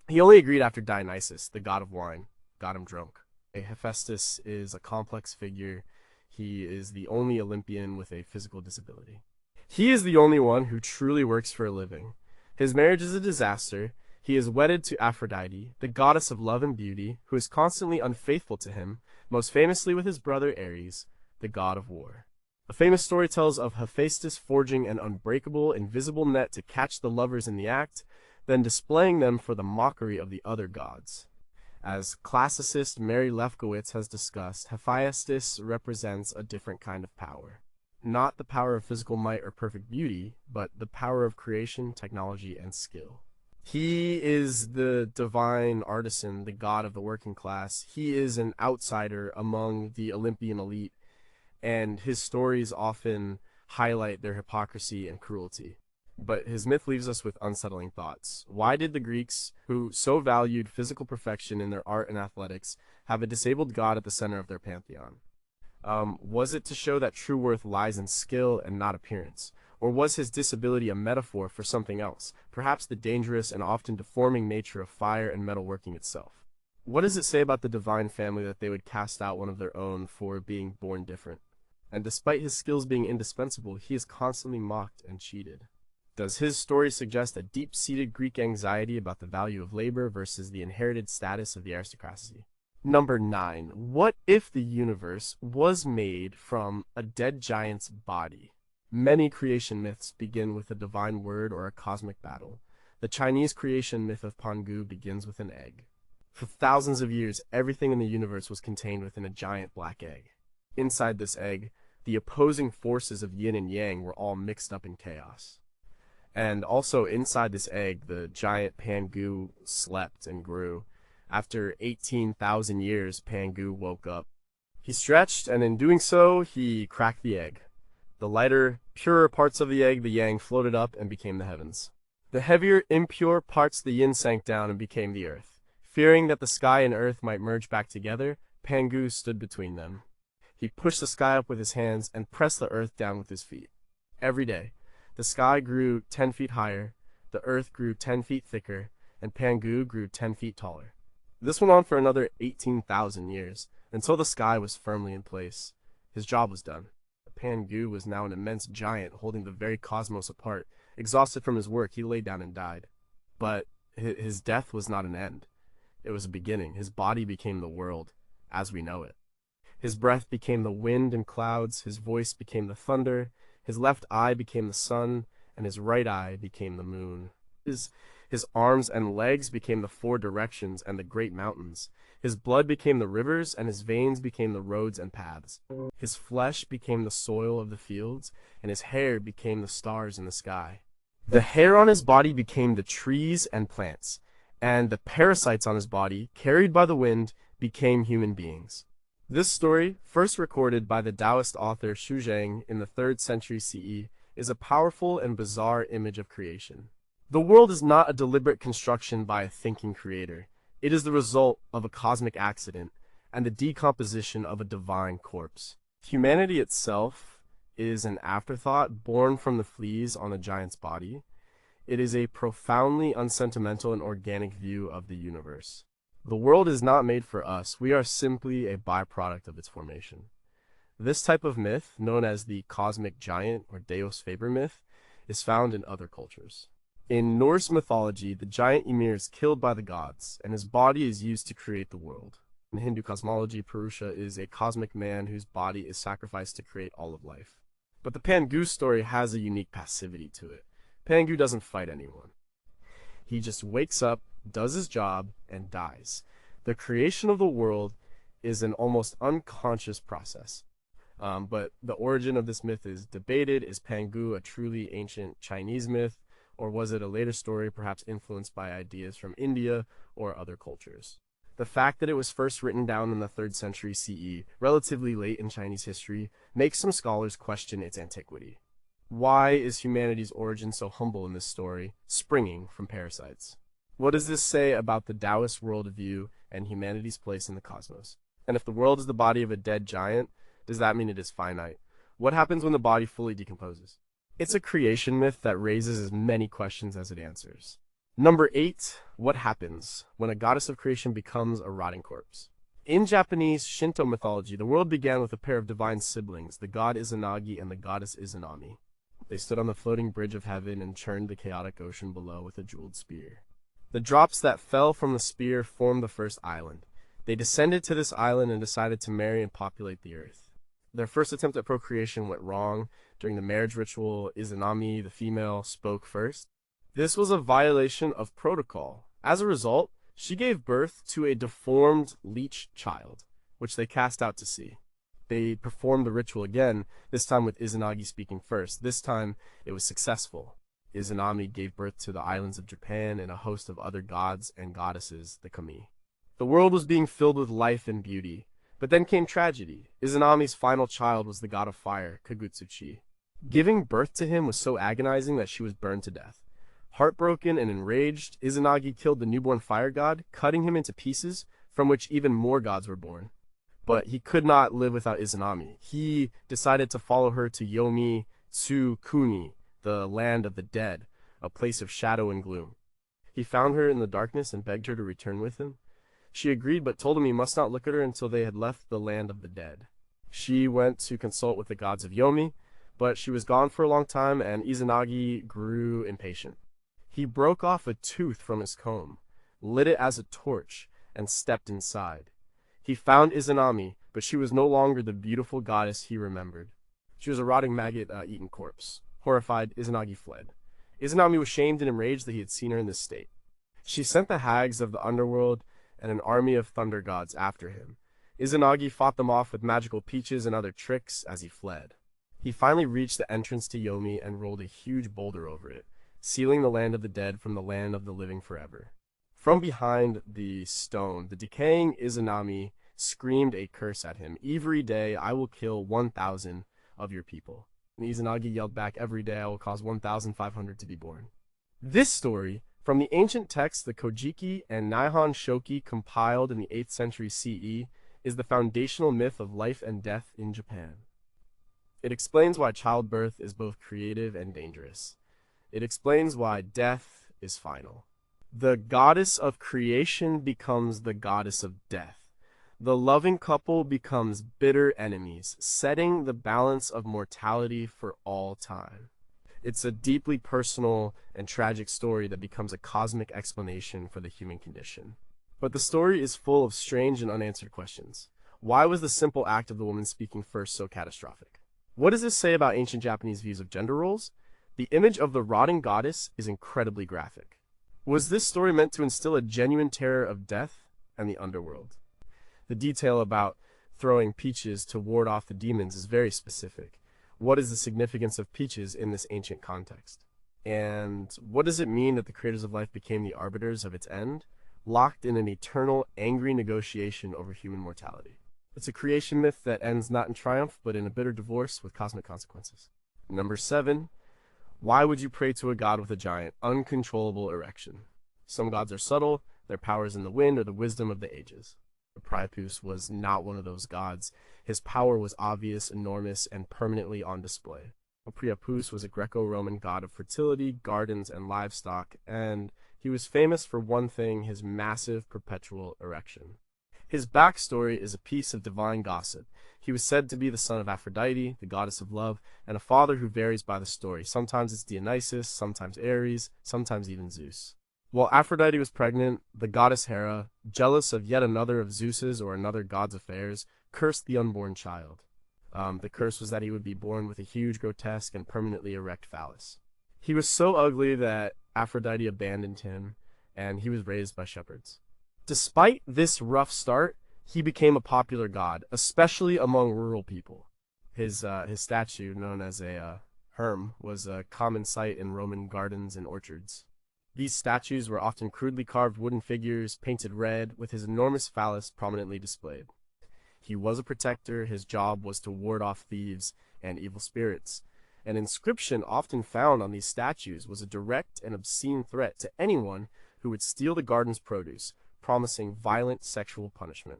He only agreed after Dionysus, the god of wine, got him drunk. Hephaestus is a complex figure. He is the only Olympian with a physical disability. He is the only one who truly works for a living. His marriage is a disaster. He is wedded to Aphrodite, the goddess of love and beauty, who is constantly unfaithful to him, most famously with his brother Ares, the god of war. A famous story tells of Hephaestus forging an unbreakable, invisible net to catch the lovers in the act, then displaying them for the mockery of the other gods. As classicist Mary Lefkowitz has discussed, Hephaestus represents a different kind of power. Not the power of physical might or perfect beauty, but the power of creation, technology, and skill. He is the divine artisan, the god of the working class. He is an outsider among the Olympian elite, and his stories often highlight their hypocrisy and cruelty. But his myth leaves us with unsettling thoughts. Why did the Greeks, who so valued physical perfection in their art and athletics, have a disabled god at the center of their pantheon? Was it to show that true worth lies in skill and not appearance? Or was his disability a metaphor for something else, perhaps the dangerous and often deforming nature of fire and metalworking itself? What does it say about the divine family that they would cast out one of their own for being born different? And despite his skills being indispensable, he is constantly mocked and cheated. Does his story suggest a deep-seated Greek anxiety about the value of labor versus the inherited status of the aristocracy? Number 9. What if the universe was made from a dead giant's body? Many creation myths begin with a divine word or a cosmic battle. The Chinese creation myth of Pangu begins with an egg. For thousands of years, everything in the universe was contained within a giant black egg. Inside this egg, the opposing forces of yin and yang were all mixed up in chaos. And also inside this egg, the giant Pangu slept and grew. After 18,000 years, Pangu woke up. He stretched, and in doing so, he cracked the egg. The lighter, purer parts of the egg, the yang, floated up and became the heavens. The heavier, impure parts, the yin, sank down and became the earth. Fearing that the sky and earth might merge back together, Pangu stood between them. He pushed the sky up with his hands and pressed the earth down with his feet. Every day, the sky grew 10 feet higher, the earth grew 10 feet thicker, and Pangu grew 10 feet taller. This went on for another 18,000 years, until the sky was firmly in place. His job was done. Pangu was now an immense giant holding the very cosmos apart. Exhausted from his work, he lay down and died. But his death was not an end. It was a beginning. His body became the world, as we know it. His breath became the wind and clouds, his voice became the thunder, his left eye became the sun, and his right eye became the moon. His arms and legs became the 4 directions and the great mountains. His blood became the rivers, and his veins became the roads and paths. His flesh became the soil of the fields, and his hair became the stars in the sky. The hair on his body became the trees and plants, and the parasites on his body, carried by the wind, became human beings. This story, first recorded by the Taoist author Xu Zhang in the 3rd century CE, is a powerful and bizarre image of creation. The world is not a deliberate construction by a thinking creator. It is the result of a cosmic accident and the decomposition of a divine corpse. Humanity itself is an afterthought born from the fleas on a giant's body. It is a profoundly unsentimental and organic view of the universe. The world is not made for us. We are simply a byproduct of its formation. This type of myth, known as the cosmic giant or Deus Faber myth, is found in other cultures. In Norse mythology, the giant Ymir is killed by the gods, and his body is used to create the world. In Hindu cosmology, Purusha is a cosmic man whose body is sacrificed to create all of life. But the Pangu story has a unique passivity to it. Pangu doesn't fight anyone. He just wakes up, does his job, and dies. The creation of the world is an almost unconscious process. But the origin of this myth is debated. Is Pangu a truly ancient Chinese myth? Or was it a later story, perhaps influenced by ideas from India or other cultures? The fact that it was first written down in the 3rd century CE, relatively late in Chinese history, makes some scholars question its antiquity. Why is humanity's origin so humble in this story, springing from parasites? What does this say about the Taoist worldview and humanity's place in the cosmos? And if the world is the body of a dead giant, does that mean it is finite? What happens when the body fully decomposes? It's a creation myth that raises as many questions as it answers. Number 8. What happens when a goddess of creation becomes a rotting corpse? In Japanese Shinto mythology, the world began with a pair of divine siblings, the god Izanagi and the goddess Izanami. They stood on the floating bridge of heaven and churned the chaotic ocean below with a jeweled spear. The drops that fell from the spear formed the first island. They descended to this island and decided to marry and populate the earth. Their first attempt at procreation went wrong. During the marriage ritual, Izanami, the female, spoke first. This was a violation of protocol. As a result, she gave birth to a deformed leech child, which they cast out to sea. They performed the ritual again, this time with Izanagi speaking first. This time, it was successful. Izanami gave birth to the islands of Japan and a host of other gods and goddesses, the kami. The world was being filled with life and beauty. But then came tragedy. Izanami's final child was the god of fire, Kagutsuchi. Giving birth to him was so agonizing that she was burned to death. Heartbroken and enraged, Izanagi killed the newborn fire god, cutting him into pieces, from which even more gods were born. But he could not live without Izanami. He decided to follow her to Yomi Tsukuni, the land of the dead, a place of shadow and gloom. He found her in the darkness and begged her to return with him. She agreed, but told him he must not look at her until they had left the land of the dead. She went to consult with the gods of Yomi, But she was gone for a long time, and Izanagi grew impatient. He broke off a tooth from his comb, lit it as a torch, and stepped inside. He found Izanami, but she was no longer the beautiful goddess he remembered. She was a rotting maggot-eaten corpse. Horrified, Izanagi fled. Izanami was shamed and enraged that he had seen her in this state. She sent the hags of the underworld and an army of thunder gods after him. Izanagi fought them off with magical peaches and other tricks as he fled. He finally reached the entrance to Yomi and rolled a huge boulder over it, sealing the land of the dead from the land of the living forever. From behind the stone, the decaying Izanami screamed a curse at him. "Every day I will kill 1,000 of your people." And Izanagi yelled back, "Every day I will cause 1,500 to be born." This story, from the ancient texts the Kojiki and Nihon Shoki compiled in the 8th century CE, is the foundational myth of life and death in Japan. It explains why childbirth is both creative and dangerous. It explains why death is final. The goddess of creation becomes the goddess of death. The loving couple becomes bitter enemies, setting the balance of mortality for all time. It's a deeply personal and tragic story that becomes a cosmic explanation for the human condition. But the story is full of strange and unanswered questions. Why was the simple act of the woman speaking first so catastrophic? What does this say about ancient Japanese views of gender roles? The image of the rotting goddess is incredibly graphic. Was this story meant to instill a genuine terror of death and the underworld? The detail about throwing peaches to ward off the demons is very specific. What is the significance of peaches in this ancient context? And what does it mean that the creators of life became the arbiters of its end, locked in an eternal, angry negotiation over human mortality? It's a creation myth that ends not in triumph, but in a bitter divorce with cosmic consequences. Number 7. Why would you pray to a god with a giant, uncontrollable erection? Some gods are subtle, their power is in the wind or the wisdom of the ages. Priapus was not one of those gods. His power was obvious, enormous, and permanently on display. Priapus was a Greco-Roman god of fertility, gardens, and livestock, and he was famous for one thing: his massive perpetual erection. His backstory is a piece of divine gossip. He was said to be the son of Aphrodite, the goddess of love, and a father who varies by the story. Sometimes it's Dionysus, sometimes Ares, sometimes even Zeus. While Aphrodite was pregnant, the goddess Hera, jealous of yet another of Zeus's or another god's affairs, cursed the unborn child. The curse was that he would be born with a huge, grotesque, and permanently erect phallus. He was so ugly that Aphrodite abandoned him, and he was raised by shepherds. Despite this rough start, he became a popular god, especially among rural people. His statue, known as a herm, was a common sight in Roman gardens and orchards. These statues were often crudely carved wooden figures, painted red, with his enormous phallus prominently displayed. He was a protector. His job was to ward off thieves and evil spirits. An inscription often found on these statues was a direct and obscene threat to anyone who would steal the garden's produce, promising violent sexual punishment.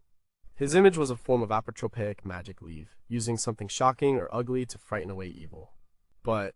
His image was a form of apotropaic magic leave, using something shocking or ugly to frighten away evil. But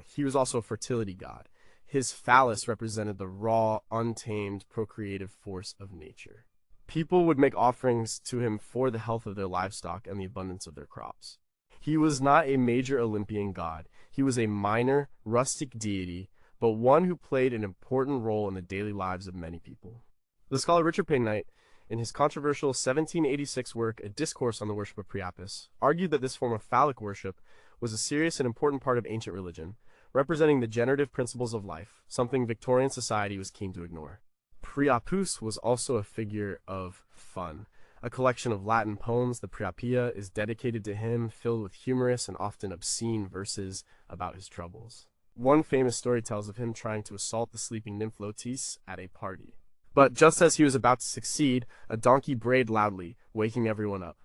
he was also a fertility god. His phallus represented the raw, untamed, procreative force of nature. People would make offerings to him for the health of their livestock and the abundance of their crops. He was not a major Olympian god. He was a minor, rustic deity, but one who played an important role in the daily lives of many people. The scholar Richard Payne Knight, in his controversial 1786 work, A Discourse on the Worship of Priapus, argued that this form of phallic worship was a serious and important part of ancient religion, representing the generative principles of life, something Victorian society was keen to ignore. Priapus was also a figure of fun. A collection of Latin poems, the Priapia, is dedicated to him, filled with humorous and often obscene verses about his troubles. One famous story tells of him trying to assault the sleeping nymph Lotis at a party. But just as he was about to succeed, a donkey brayed loudly, waking everyone up.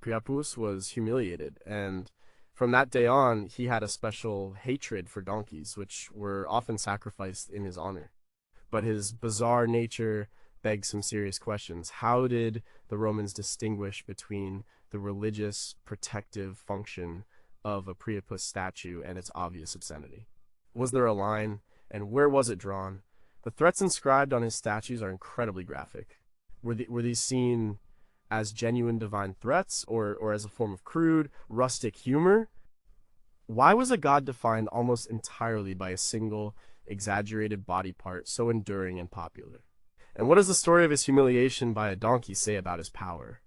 Priapus was humiliated, and from that day on, he had a special hatred for donkeys, which were often sacrificed in his honor. But his bizarre nature begs some serious questions. How did the Romans distinguish between the religious, protective function of a Priapus statue and its obvious obscenity? Was there a line, and where was it drawn? The threats inscribed on his statues are incredibly graphic. Were these seen as genuine divine threats, or as a form of crude, rustic humor? Why was a god defined almost entirely by a single, exaggerated body part so enduring and popular? And what does the story of his humiliation by a donkey say about his power?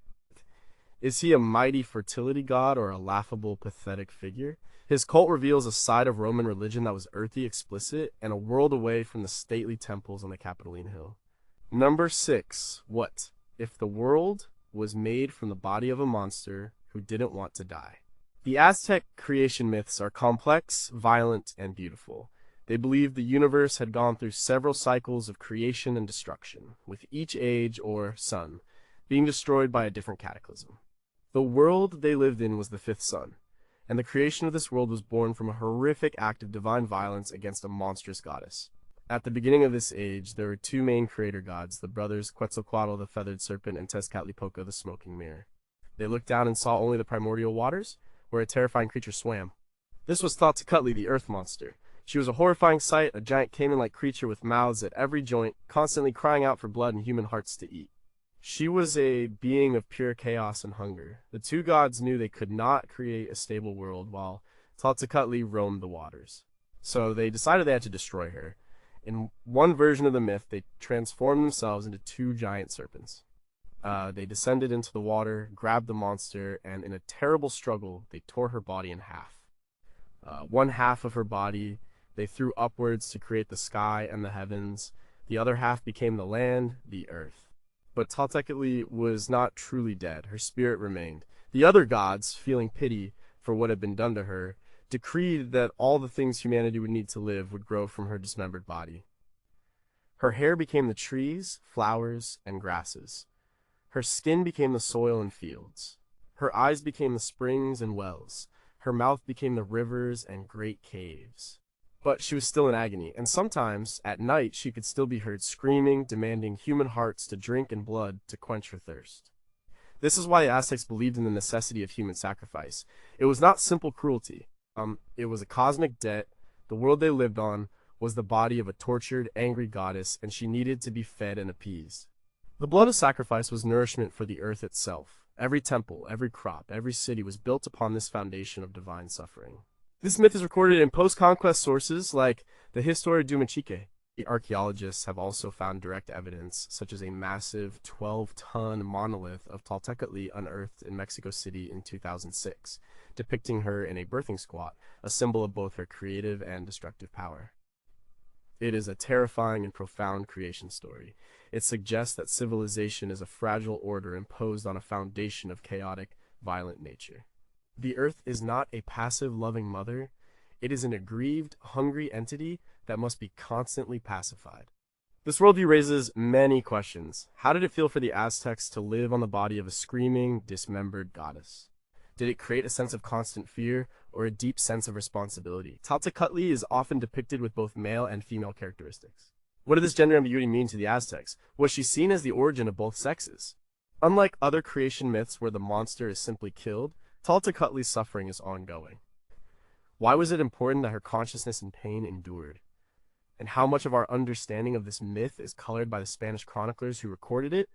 Is he a mighty fertility god or a laughable, pathetic figure? His cult reveals a side of Roman religion that was earthy, explicit, and a world away from the stately temples on the Capitoline Hill. Number 6. What if the world was made from the body of a monster who didn't want to die? The Aztec creation myths are complex, violent, and beautiful. They believed the universe had gone through several cycles of creation and destruction, with each age, or sun, being destroyed by a different cataclysm. The world they lived in was the fifth sun, and the creation of this world was born from a horrific act of divine violence against a monstrous goddess. At the beginning of this age, there were two main creator gods, the brothers Quetzalcoatl the feathered serpent and Tezcatlipoca the smoking mirror. They looked down and saw only the primordial waters, where a terrifying creature swam. This was Tezcatli the earth monster. She was a horrifying sight, a giant caiman-like creature with mouths at every joint, constantly crying out for blood and human hearts to eat. She was a being of pure chaos and hunger. The two gods knew they could not create a stable world while Tezcatli roamed the waters. So they decided they had to destroy her. In one version of the myth, they transformed themselves into two giant serpents. They descended into the water, grabbed the monster, and in a terrible struggle, they tore her body in half. One half of her body they threw upwards to create the sky and the heavens. The other half became the land, the earth. But Tezcatli was not truly dead. Her spirit remained. The other gods, feeling pity for what had been done to her, decreed that all the things humanity would need to live would grow from her dismembered body. Her hair became the trees, flowers, and grasses. Her skin became the soil and fields. Her eyes became the springs and wells. Her mouth became the rivers and great caves. But she was still in agony, and sometimes, at night, she could still be heard screaming, demanding human hearts to drink and blood to quench her thirst. This is why the Aztecs believed in the necessity of human sacrifice. It was not simple cruelty. It was a cosmic debt. The world they lived on was the body of a tortured, angry goddess, and she needed to be fed and appeased. The blood of sacrifice was nourishment for the earth itself. Every temple, every crop, every city was built upon this foundation of divine suffering. This myth is recorded in post-conquest sources like the Historia du Mexique. Archaeologists have also found direct evidence, such as a massive 12-ton monolith of Tezcatli unearthed in Mexico City in 2006, depicting her in a birthing squat, a symbol of both her creative and destructive power. It is a terrifying and profound creation story. It suggests that civilization is a fragile order imposed on a foundation of chaotic, violent nature. The earth is not a passive, loving mother. It is an aggrieved, hungry entity that must be constantly pacified. This worldview raises many questions. How did it feel for the Aztecs to live on the body of a screaming, dismembered goddess? Did it create a sense of constant fear or a deep sense of responsibility? Tezcatli is often depicted with both male and female characteristics. What did this gender ambiguity mean to the Aztecs? Was she seen as the origin of both sexes? Unlike other creation myths where the monster is simply killed, Tezcatli's suffering is ongoing. Why was it important that her consciousness and pain endured? And how much of our understanding of this myth is colored by the Spanish chroniclers who recorded it,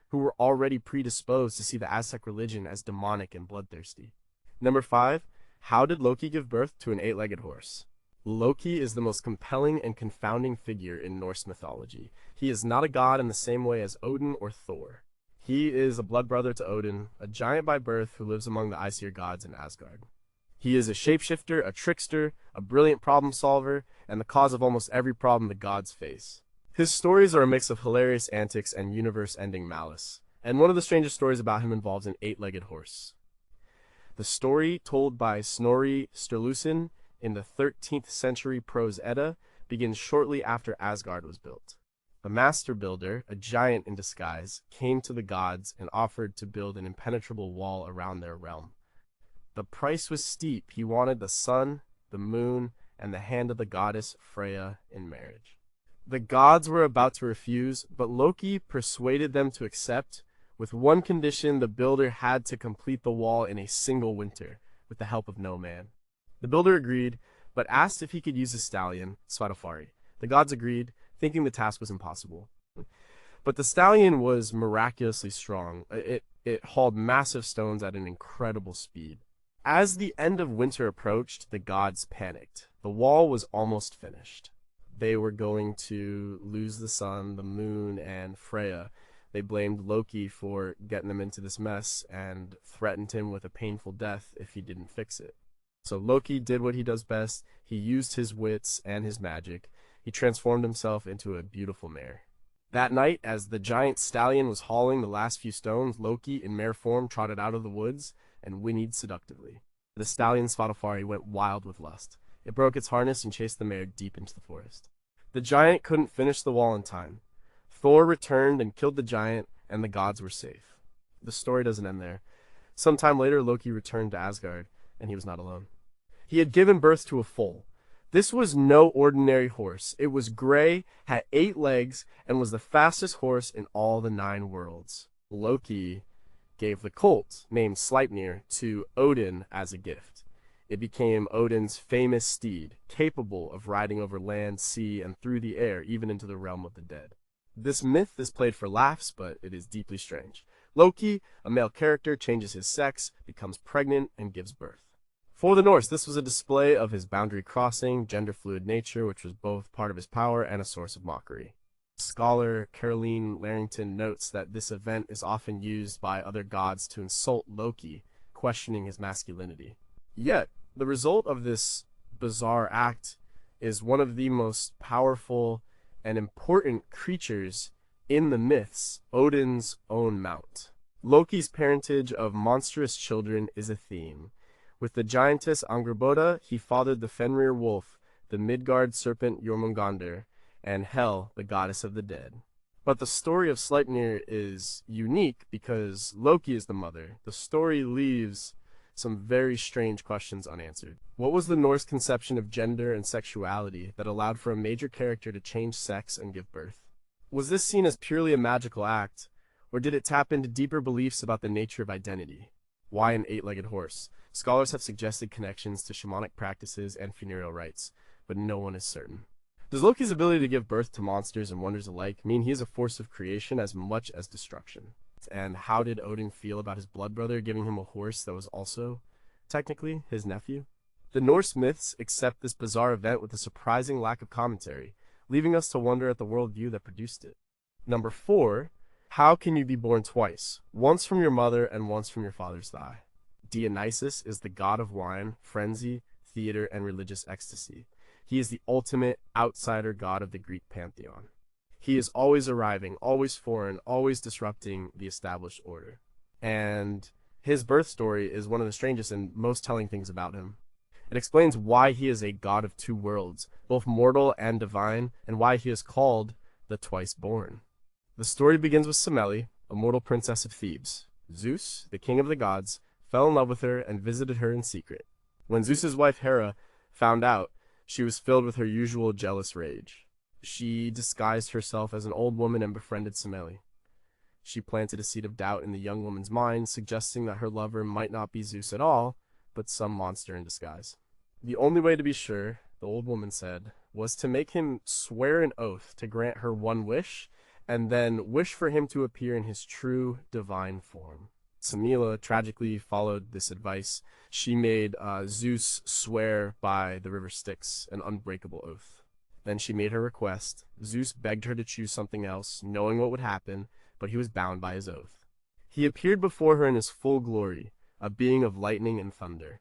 who were already predisposed to see the Aztec religion as demonic and bloodthirsty? Number 5. How did Loki give birth to an 8-legged horse? Loki is the most compelling and confounding figure in Norse mythology. He is not a god in the same way as Odin or Thor. He is a blood brother to Odin, a giant by birth who lives among the Aesir gods in Asgard. He is a shapeshifter, a trickster, a brilliant problem solver, and the cause of almost every problem the gods face. His stories are a mix of hilarious antics and universe-ending malice, and one of the strangest stories about him involves an 8-legged horse. The story, told by Snorri Sturluson in the 13th century prose Edda, begins shortly after Asgard was built. The master builder, a giant in disguise, came to the gods and offered to build an impenetrable wall around their realm. The price was steep. He wanted the sun, the moon, and the hand of the goddess Freya in marriage. The gods were about to refuse, but Loki persuaded them to accept, with one condition: the builder had to complete the wall in a single winter, with the help of no man. The builder agreed, but asked if he could use his stallion, Svadilfari. The gods agreed, thinking the task was impossible. But the stallion was miraculously strong. It hauled massive stones at an incredible speed. As the end of winter approached, the gods panicked. The wall was almost finished. They were going to lose the sun, the moon, and Freya. They blamed Loki for getting them into this mess and threatened him with a painful death if he didn't fix it. So Loki did what he does best. He used his wits and his magic. He transformed himself into a beautiful mare. That night, as the giant stallion was hauling the last few stones, Loki, in mare form, trotted out of the woods and whinnied seductively. The stallion Svadilfari went wild with lust. It broke its harness and chased the mare deep into the forest. The giant couldn't finish the wall in time. Thor returned and killed the giant, and the gods were safe. The story doesn't end there. Sometime later, Loki returned to Asgard, and he was not alone. He had given birth to a foal. This was no ordinary horse. It was gray, had 8 legs, and was the fastest horse in all the 9 worlds. Loki gave the colt, named Sleipnir, to Odin as a gift. It became Odin's famous steed, capable of riding over land, sea, and through the air, even into the realm of the dead. This myth is played for laughs, but it is deeply strange. Loki, a male character, changes his sex, becomes pregnant, and gives birth. For the Norse, this was a display of his boundary-crossing, gender-fluid nature, which was both part of his power and a source of mockery. Scholar Caroline Larrington notes that this event is often used by other gods to insult Loki, questioning his masculinity. Yet, the result of this bizarre act is one of the most powerful and important creatures in the myths, Odin's own mount. Loki's parentage of monstrous children is a theme. With the giantess Angrboda, he fathered the Fenrir wolf, the Midgard serpent Jormungandr, and Hel, the goddess of the dead. But the story of Sleipnir is unique because Loki is the mother. The story leaves some very strange questions unanswered. What was the Norse conception of gender and sexuality that allowed for a major character to change sex and give birth? Was this seen as purely a magical act, or did it tap into deeper beliefs about the nature of identity? Why an 8-legged horse? Scholars have suggested connections to shamanic practices and funereal rites, but no one is certain. Does Loki's ability to give birth to monsters and wonders alike mean he is a force of creation as much as destruction? And how did Odin feel about his blood brother giving him a horse that was also, technically, his nephew? The Norse myths accept this bizarre event with a surprising lack of commentary, leaving us to wonder at the worldview that produced it. Number 4, how can you be born twice, once from your mother and once from your father's thigh? Dionysus is the god of wine, frenzy, theater, and religious ecstasy. He is the ultimate outsider god of the Greek pantheon. He is always arriving, always foreign, always disrupting the established order. And his birth story is one of the strangest and most telling things about him. It explains why he is a god of 2 worlds, both mortal and divine, and why he is called the twice-born. The story begins with Semele, a mortal princess of Thebes. Zeus, the king of the gods, fell in love with her and visited her in secret. When Zeus's wife Hera found out, she was filled with her usual jealous rage. She disguised herself as an old woman and befriended Semele. She planted a seed of doubt in the young woman's mind, suggesting that her lover might not be Zeus at all, but some monster in disguise. The only way to be sure, the old woman said, was to make him swear an oath to grant her one wish, and then wish for him to appear in his true divine form. Semele tragically followed this advice. She made Zeus swear by the river Styx, an unbreakable oath. Then she made her request. Zeus begged her to choose something else, knowing what would happen, but he was bound by his oath. He appeared before her in his full glory, a being of lightning and thunder.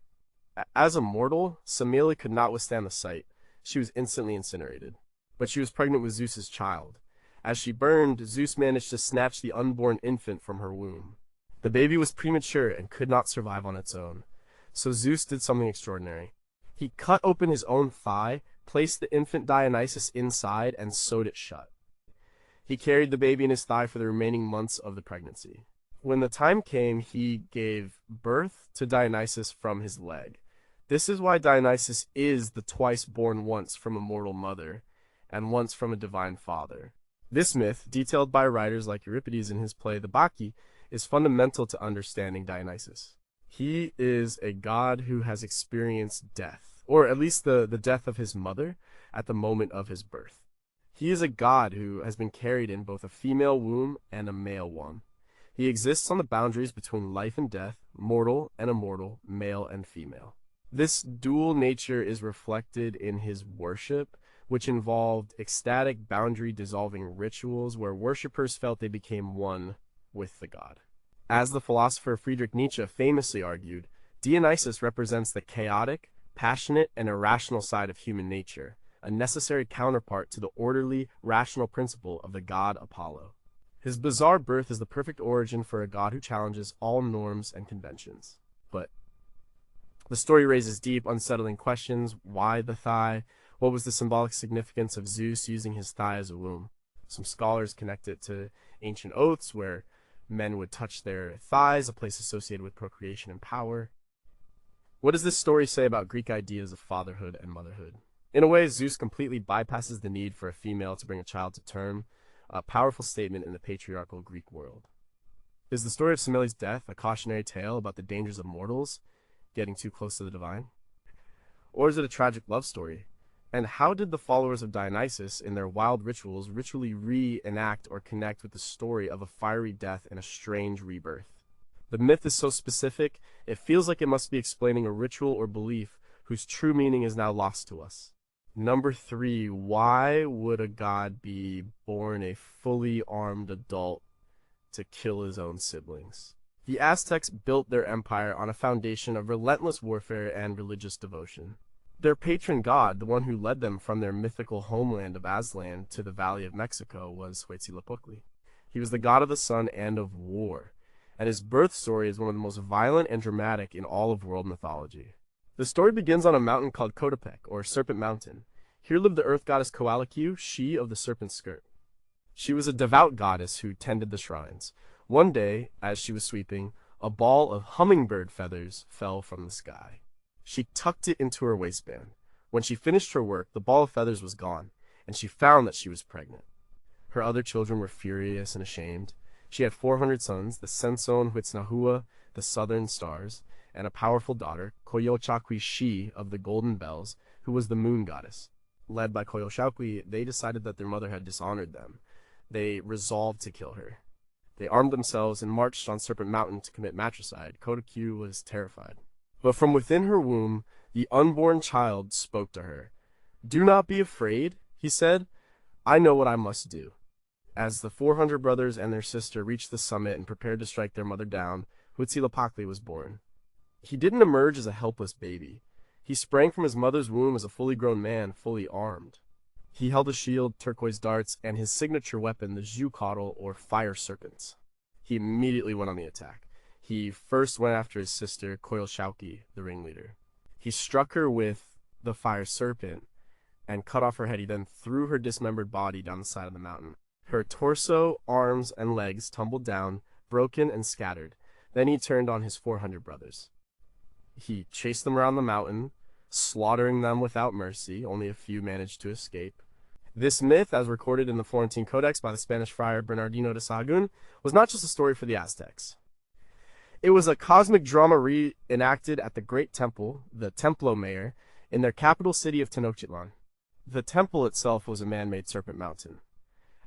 As a mortal, Semele could not withstand the sight. She was instantly incinerated. But she was pregnant with Zeus's child. As she burned, Zeus managed to snatch the unborn infant from her womb. The baby was premature and could not survive on its own. So Zeus did something extraordinary. He cut open his own thigh, placed the infant Dionysus inside, and sewed it shut. He carried the baby in his thigh for the remaining months of the pregnancy. When the time came, he gave birth to Dionysus from his leg. This is why Dionysus is the twice born, once from a mortal mother, and once from a divine father. This myth, detailed by writers like Euripides in his play The Bacchae, is fundamental to understanding Dionysus. He is a god who has experienced death, or at least the death of his mother at the moment of his birth. He is a god who has been carried in both a female womb and a male one. He exists on the boundaries between life and death, mortal and immortal, male and and female. This dual nature is reflected in his worship, which involved ecstatic, boundary-dissolving rituals where worshippers felt they became one with the god. As the philosopher Friedrich Nietzsche famously argued, Dionysus represents the chaotic, passionate, and irrational side of human nature, a necessary counterpart to the orderly, rational principle of the god Apollo. His bizarre birth is the perfect origin for a god who challenges all norms and conventions. But the story raises deep, unsettling questions. Why the thigh? What was the symbolic significance of Zeus using his thigh as a womb? Some scholars connect it to ancient oaths where men would touch their thighs, a place associated with procreation and power. What does this story say about Greek ideas of fatherhood and motherhood? In a way, Zeus completely bypasses the need for a female to bring a child to term, a powerful statement in the patriarchal Greek world. Is the story of Semele's death a cautionary tale about the dangers of mortals getting too close to the divine? Or is it a tragic love story? And how did the followers of Dionysus, in their wild rituals, ritually reenact or connect with the story of a fiery death and a strange rebirth? The myth is so specific, it feels like it must be explaining a ritual or belief whose true meaning is now lost to us. Number 3, why would a god be born a fully armed adult to kill his own siblings? The Aztecs built their empire on a foundation of relentless warfare and religious devotion. Their patron god, the one who led them from their mythical homeland of Aztlan to the Valley of Mexico, was Huitzilopochtli. He was the god of the sun and of war, and his birth story is one of the most violent and dramatic in all of world mythology. The story begins on a mountain called Coatepec, or Serpent Mountain. Here lived the earth goddess Coatlicue, she of the serpent skirt. She was a devout goddess who tended the shrines. One day, as she was sweeping, a ball of hummingbird feathers fell from the sky. She tucked it into her waistband. When she finished her work, the ball of feathers was gone, and she found that she was pregnant. Her other children were furious and ashamed. She had 400 sons, the Senson Huitznahua, the southern stars, and a powerful daughter, Coyochaqui she of the golden bells, who was the moon goddess. Led by Coyochaqui, they decided that their mother had dishonored them. They resolved to kill her. They armed themselves and marched on Serpent Mountain to commit matricide. Coatlicue was terrified. But from within her womb, the unborn child spoke to her. "Do not be afraid," he said. "I know what I must do." As the 400 brothers and their sister reached the summit and prepared to strike their mother down, Huitzilopochtli was born. He didn't emerge as a helpless baby. He sprang from his mother's womb as a fully grown man, fully armed. He held a shield, turquoise darts, and his signature weapon, the Zhucautl, or fire serpents. He immediately went on the attack. He first went after his sister, Coyochaqui, the ringleader. He struck her with the fire serpent and cut off her head. He then threw her dismembered body down the side of the mountain. Her torso, arms, and legs tumbled down, broken and scattered. Then he turned on his 400 brothers. He chased them around the mountain, slaughtering them without mercy. Only a few managed to escape. This myth, as recorded in the Florentine Codex by the Spanish friar Bernardino de Sahagún, was not just a story for the Aztecs. It was a cosmic drama reenacted at the Great Temple, the Templo Mayor, in their capital city of Tenochtitlan. The temple itself was a man-made serpent mountain.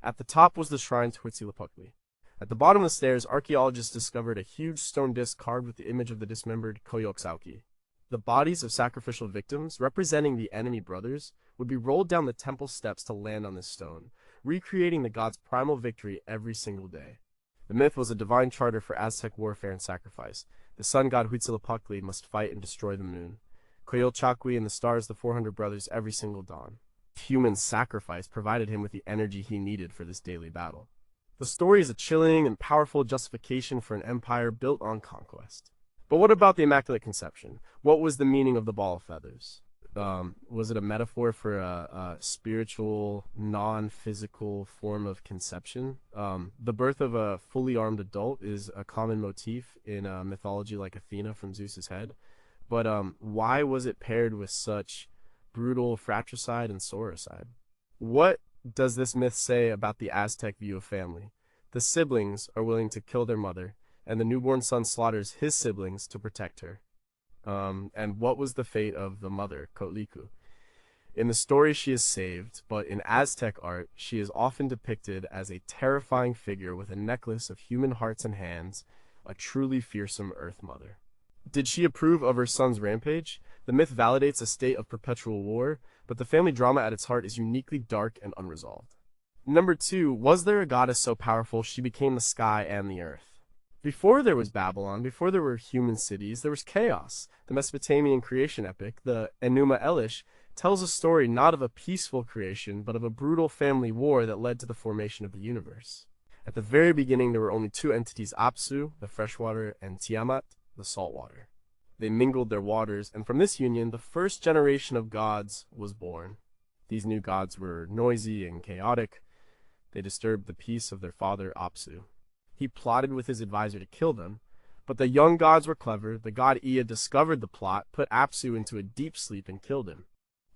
At the top was the shrine to Huitzilopochtli. At the bottom of the stairs, archaeologists discovered a huge stone disc carved with the image of the dismembered Coyochaqui. The bodies of sacrificial victims, representing the enemy brothers, would be rolled down the temple steps to land on this stone, recreating the god's primal victory every single day. The myth was a divine charter for Aztec warfare and sacrifice. The sun god Huitzilopochtli must fight and destroy the moon. Coyochaqui and the stars, the 400 brothers, every single dawn. Human sacrifice provided him with the energy he needed for this daily battle. The story is a chilling and powerful justification for an empire built on conquest. But what about the Immaculate Conception? What was the meaning of the ball of feathers? Was it a metaphor for a spiritual, non-physical form of conception? The birth of a fully armed adult is a common motif in mythology like Athena from Zeus's head. But why was it paired with such brutal fratricide and soricide? What does this myth say about the Aztec view of family? The siblings are willing to kill their mother, and the newborn son slaughters his siblings to protect her. And what was the fate of the mother, Coatlicue? In the story, she is saved, but in Aztec art, she is often depicted as a terrifying figure with a necklace of human hearts and hands, a truly fearsome Earth Mother. Did she approve of her son's rampage? The myth validates a state of perpetual war, but the family drama at its heart is uniquely dark and unresolved. Number 2, was there a goddess so powerful she became the sky and the earth? Before there was Babylon, before there were human cities, there was chaos. The Mesopotamian creation epic, the Enuma Elish, tells a story not of a peaceful creation, but of a brutal family war that led to the formation of the universe. At the very beginning, there were only two entities, Apsu, the freshwater, and Tiamat, the saltwater. They mingled their waters, and from this union, the first generation of gods was born. These new gods were noisy and chaotic. They disturbed the peace of their father, Apsu. He plotted with his advisor to kill them, but the young gods were clever. The god Ea discovered the plot, put Apsu into a deep sleep, and killed him.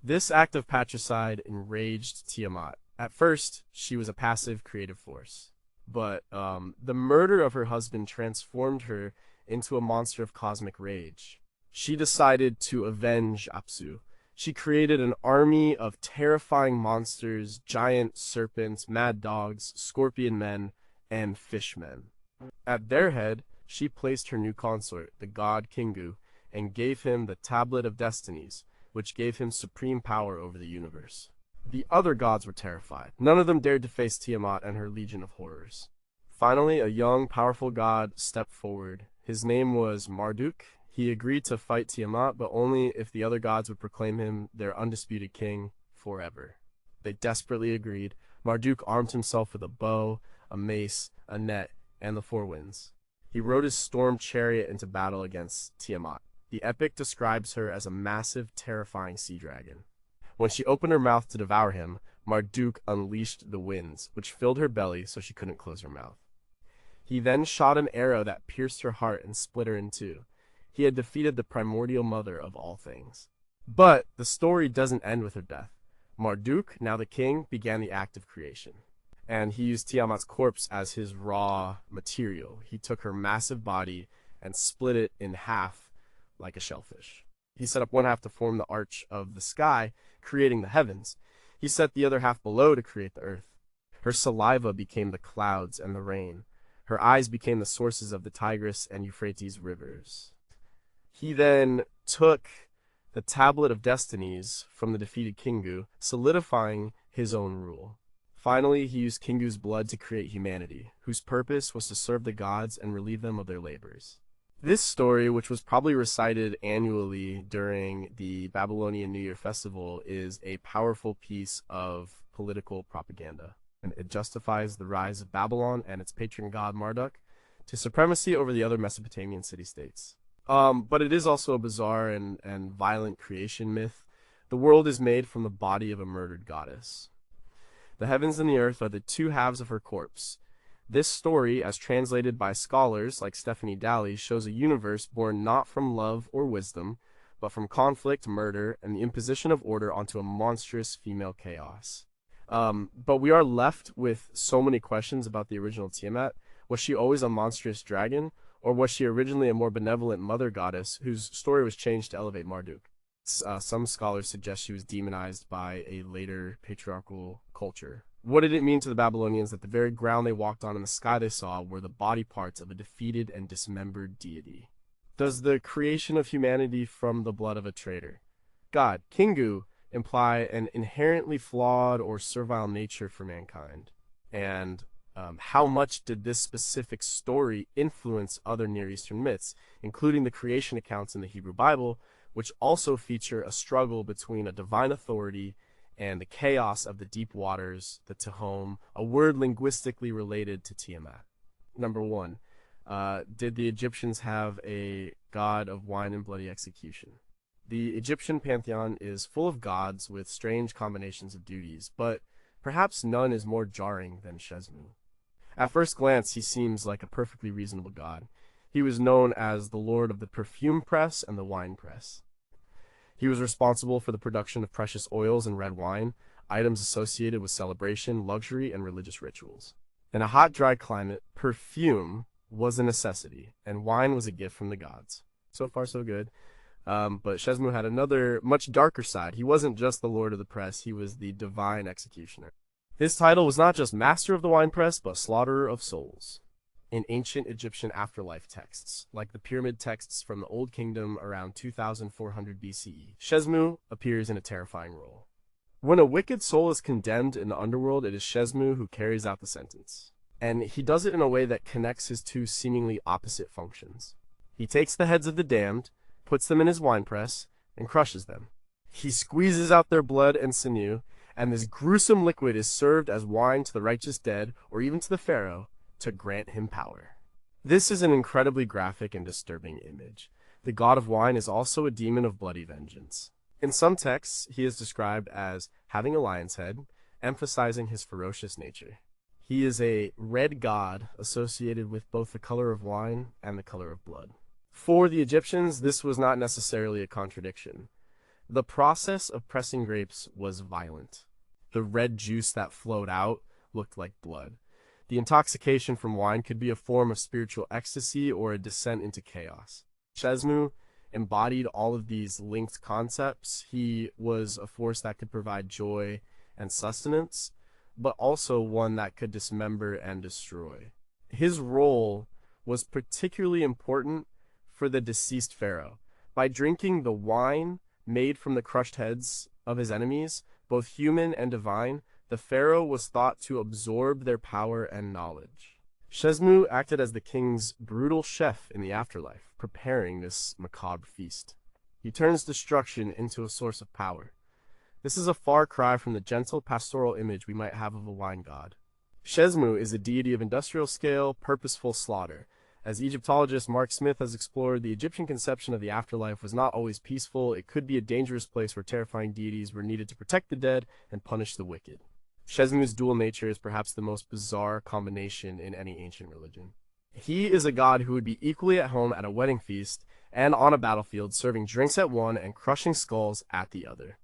This act of patricide enraged Tiamat. At first, she was a passive, creative force. But the murder of her husband transformed her into a monster of cosmic rage. She decided to avenge Apsu. She created an army of terrifying monsters, giant serpents, mad dogs, scorpion men, and fishmen. At their head, she placed her new consort, the god Kingu, and gave him the Tablet of Destinies, which gave him supreme power over the universe. The other gods were terrified. None of them dared to face Tiamat and her legion of horrors. Finally, a young, powerful god stepped forward. His name was Marduk. He agreed to fight Tiamat, but only if the other gods would proclaim him their undisputed king forever. They desperately agreed. Marduk armed himself with a bow, a mace, a net, and the four winds. He rode his storm chariot into battle against Tiamat. The epic describes her as a massive, terrifying sea dragon. When she opened her mouth to devour him, Marduk unleashed the winds, which filled her belly so she couldn't close her mouth. He then shot an arrow that pierced her heart and split her in two. He had defeated the primordial mother of all things. But the story doesn't end with her death. Marduk, now the king, began the act of creation. And he used Tiamat's corpse as his raw material. He took her massive body and split it in half like a shellfish. He set up one half to form the arch of the sky, creating the heavens. He set the other half below to create the earth. Her saliva became the clouds and the rain. Her eyes became the sources of the Tigris and Euphrates rivers. He then took the Tablet of Destinies from the defeated Kingu, solidifying his own rule. Finally, he used Kingu's blood to create humanity, whose purpose was to serve the gods and relieve them of their labors. This story, which was probably recited annually during the Babylonian New Year festival, is a powerful piece of political propaganda. And it justifies the rise of Babylon and its patron god Marduk to supremacy over the other Mesopotamian city-states. But it is also a bizarre and violent creation myth. The world is made from the body of a murdered goddess. The heavens and the earth are the two halves of her corpse. This story, as translated by scholars like Stephanie Dalley, shows a universe born not from love or wisdom, but from conflict, murder, and the imposition of order onto a monstrous female chaos. But we are left with so many questions about the original Tiamat. Was she always a monstrous dragon, or was she originally a more benevolent mother goddess whose story was changed to elevate Marduk? Some scholars suggest she was demonized by a later patriarchal culture. What did it mean to the Babylonians that the very ground they walked on and the sky they saw were the body parts of a defeated and dismembered deity? Does the creation of humanity from the blood of a traitor, God, Kingu, imply an inherently flawed or servile nature for mankind? And how much did this specific story influence other Near Eastern myths, including the creation accounts in the Hebrew Bible, which also feature a struggle between a divine authority and the chaos of the deep waters, the Tehom, a word linguistically related to Tiamat? Number 1, did the Egyptians have a god of wine and bloody execution? The Egyptian pantheon is full of gods with strange combinations of duties, but perhaps none is more jarring than Shesmu. At first glance, he seems like a perfectly reasonable god. He was known as the lord of the perfume press and the wine press. He was responsible for the production of precious oils and red wine, items associated with celebration, luxury, and religious rituals. In a hot, dry climate, perfume was a necessity, and wine was a gift from the gods. So far, so good. But Shesmu had another, much darker side. He wasn't just the lord of the press, he was the divine executioner. His title was not just master of the wine press, but slaughterer of souls. in ancient Egyptian afterlife texts, like the pyramid texts from the Old Kingdom around 2400 BCE. Shesmu appears in a terrifying role. When a wicked soul is condemned in the underworld, it is Shesmu who carries out the sentence. And he does it in a way that connects his two seemingly opposite functions. He takes the heads of the damned, puts them in his winepress, and crushes them. He squeezes out their blood and sinew, and this gruesome liquid is served as wine to the righteous dead, or even to the pharaoh, to grant him power. This is an incredibly graphic and disturbing image. The god of wine is also a demon of bloody vengeance. In some texts, he is described as having a lion's head, emphasizing his ferocious nature. He is a red god associated with both the color of wine and the color of blood. For the Egyptians, this was not necessarily a contradiction. The process of pressing grapes was violent. The red juice that flowed out looked like blood. The intoxication from wine could be a form of spiritual ecstasy or a descent into chaos. Shesmu embodied all of these linked concepts. He was a force that could provide joy and sustenance, but also one that could dismember and destroy. His role was particularly important for the deceased pharaoh. By drinking the wine made from the crushed heads of his enemies, both human and divine, the pharaoh was thought to absorb their power and knowledge. Shesmu acted as the king's brutal chef in the afterlife, preparing this macabre feast. He turns destruction into a source of power. This is a far cry from the gentle pastoral image we might have of a wine god. Shesmu is a deity of industrial scale, purposeful slaughter. As Egyptologist Mark Smith has explored, the Egyptian conception of the afterlife was not always peaceful. It could be a dangerous place where terrifying deities were needed to protect the dead and punish the wicked. Shesmu's dual nature is perhaps the most bizarre combination in any ancient religion. He is a god who would be equally at home at a wedding feast and on a battlefield, serving drinks at one and crushing skulls at the other.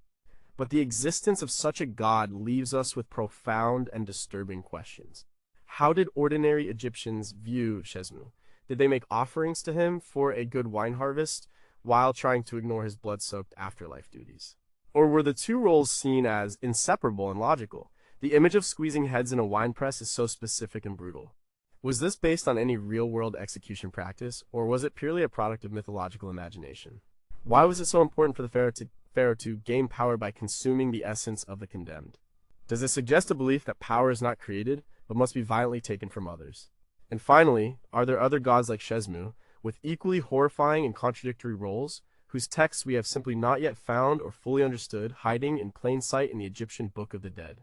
But the existence of such a god leaves us with profound and disturbing questions. How did ordinary Egyptians view Shesmu? Did they make offerings to him for a good wine harvest while trying to ignore his blood-soaked afterlife duties? Or were the two roles seen as inseparable and logical? The image of squeezing heads in a wine press is so specific and brutal. Was this based on any real-world execution practice, or was it purely a product of mythological imagination? Why was it so important for the pharaoh to gain power by consuming the essence of the condemned? Does it suggest a belief that power is not created, but must be violently taken from others? And finally, are there other gods like Shesmu, with equally horrifying and contradictory roles, whose texts we have simply not yet found or fully understood, hiding in plain sight in the Egyptian Book of the Dead?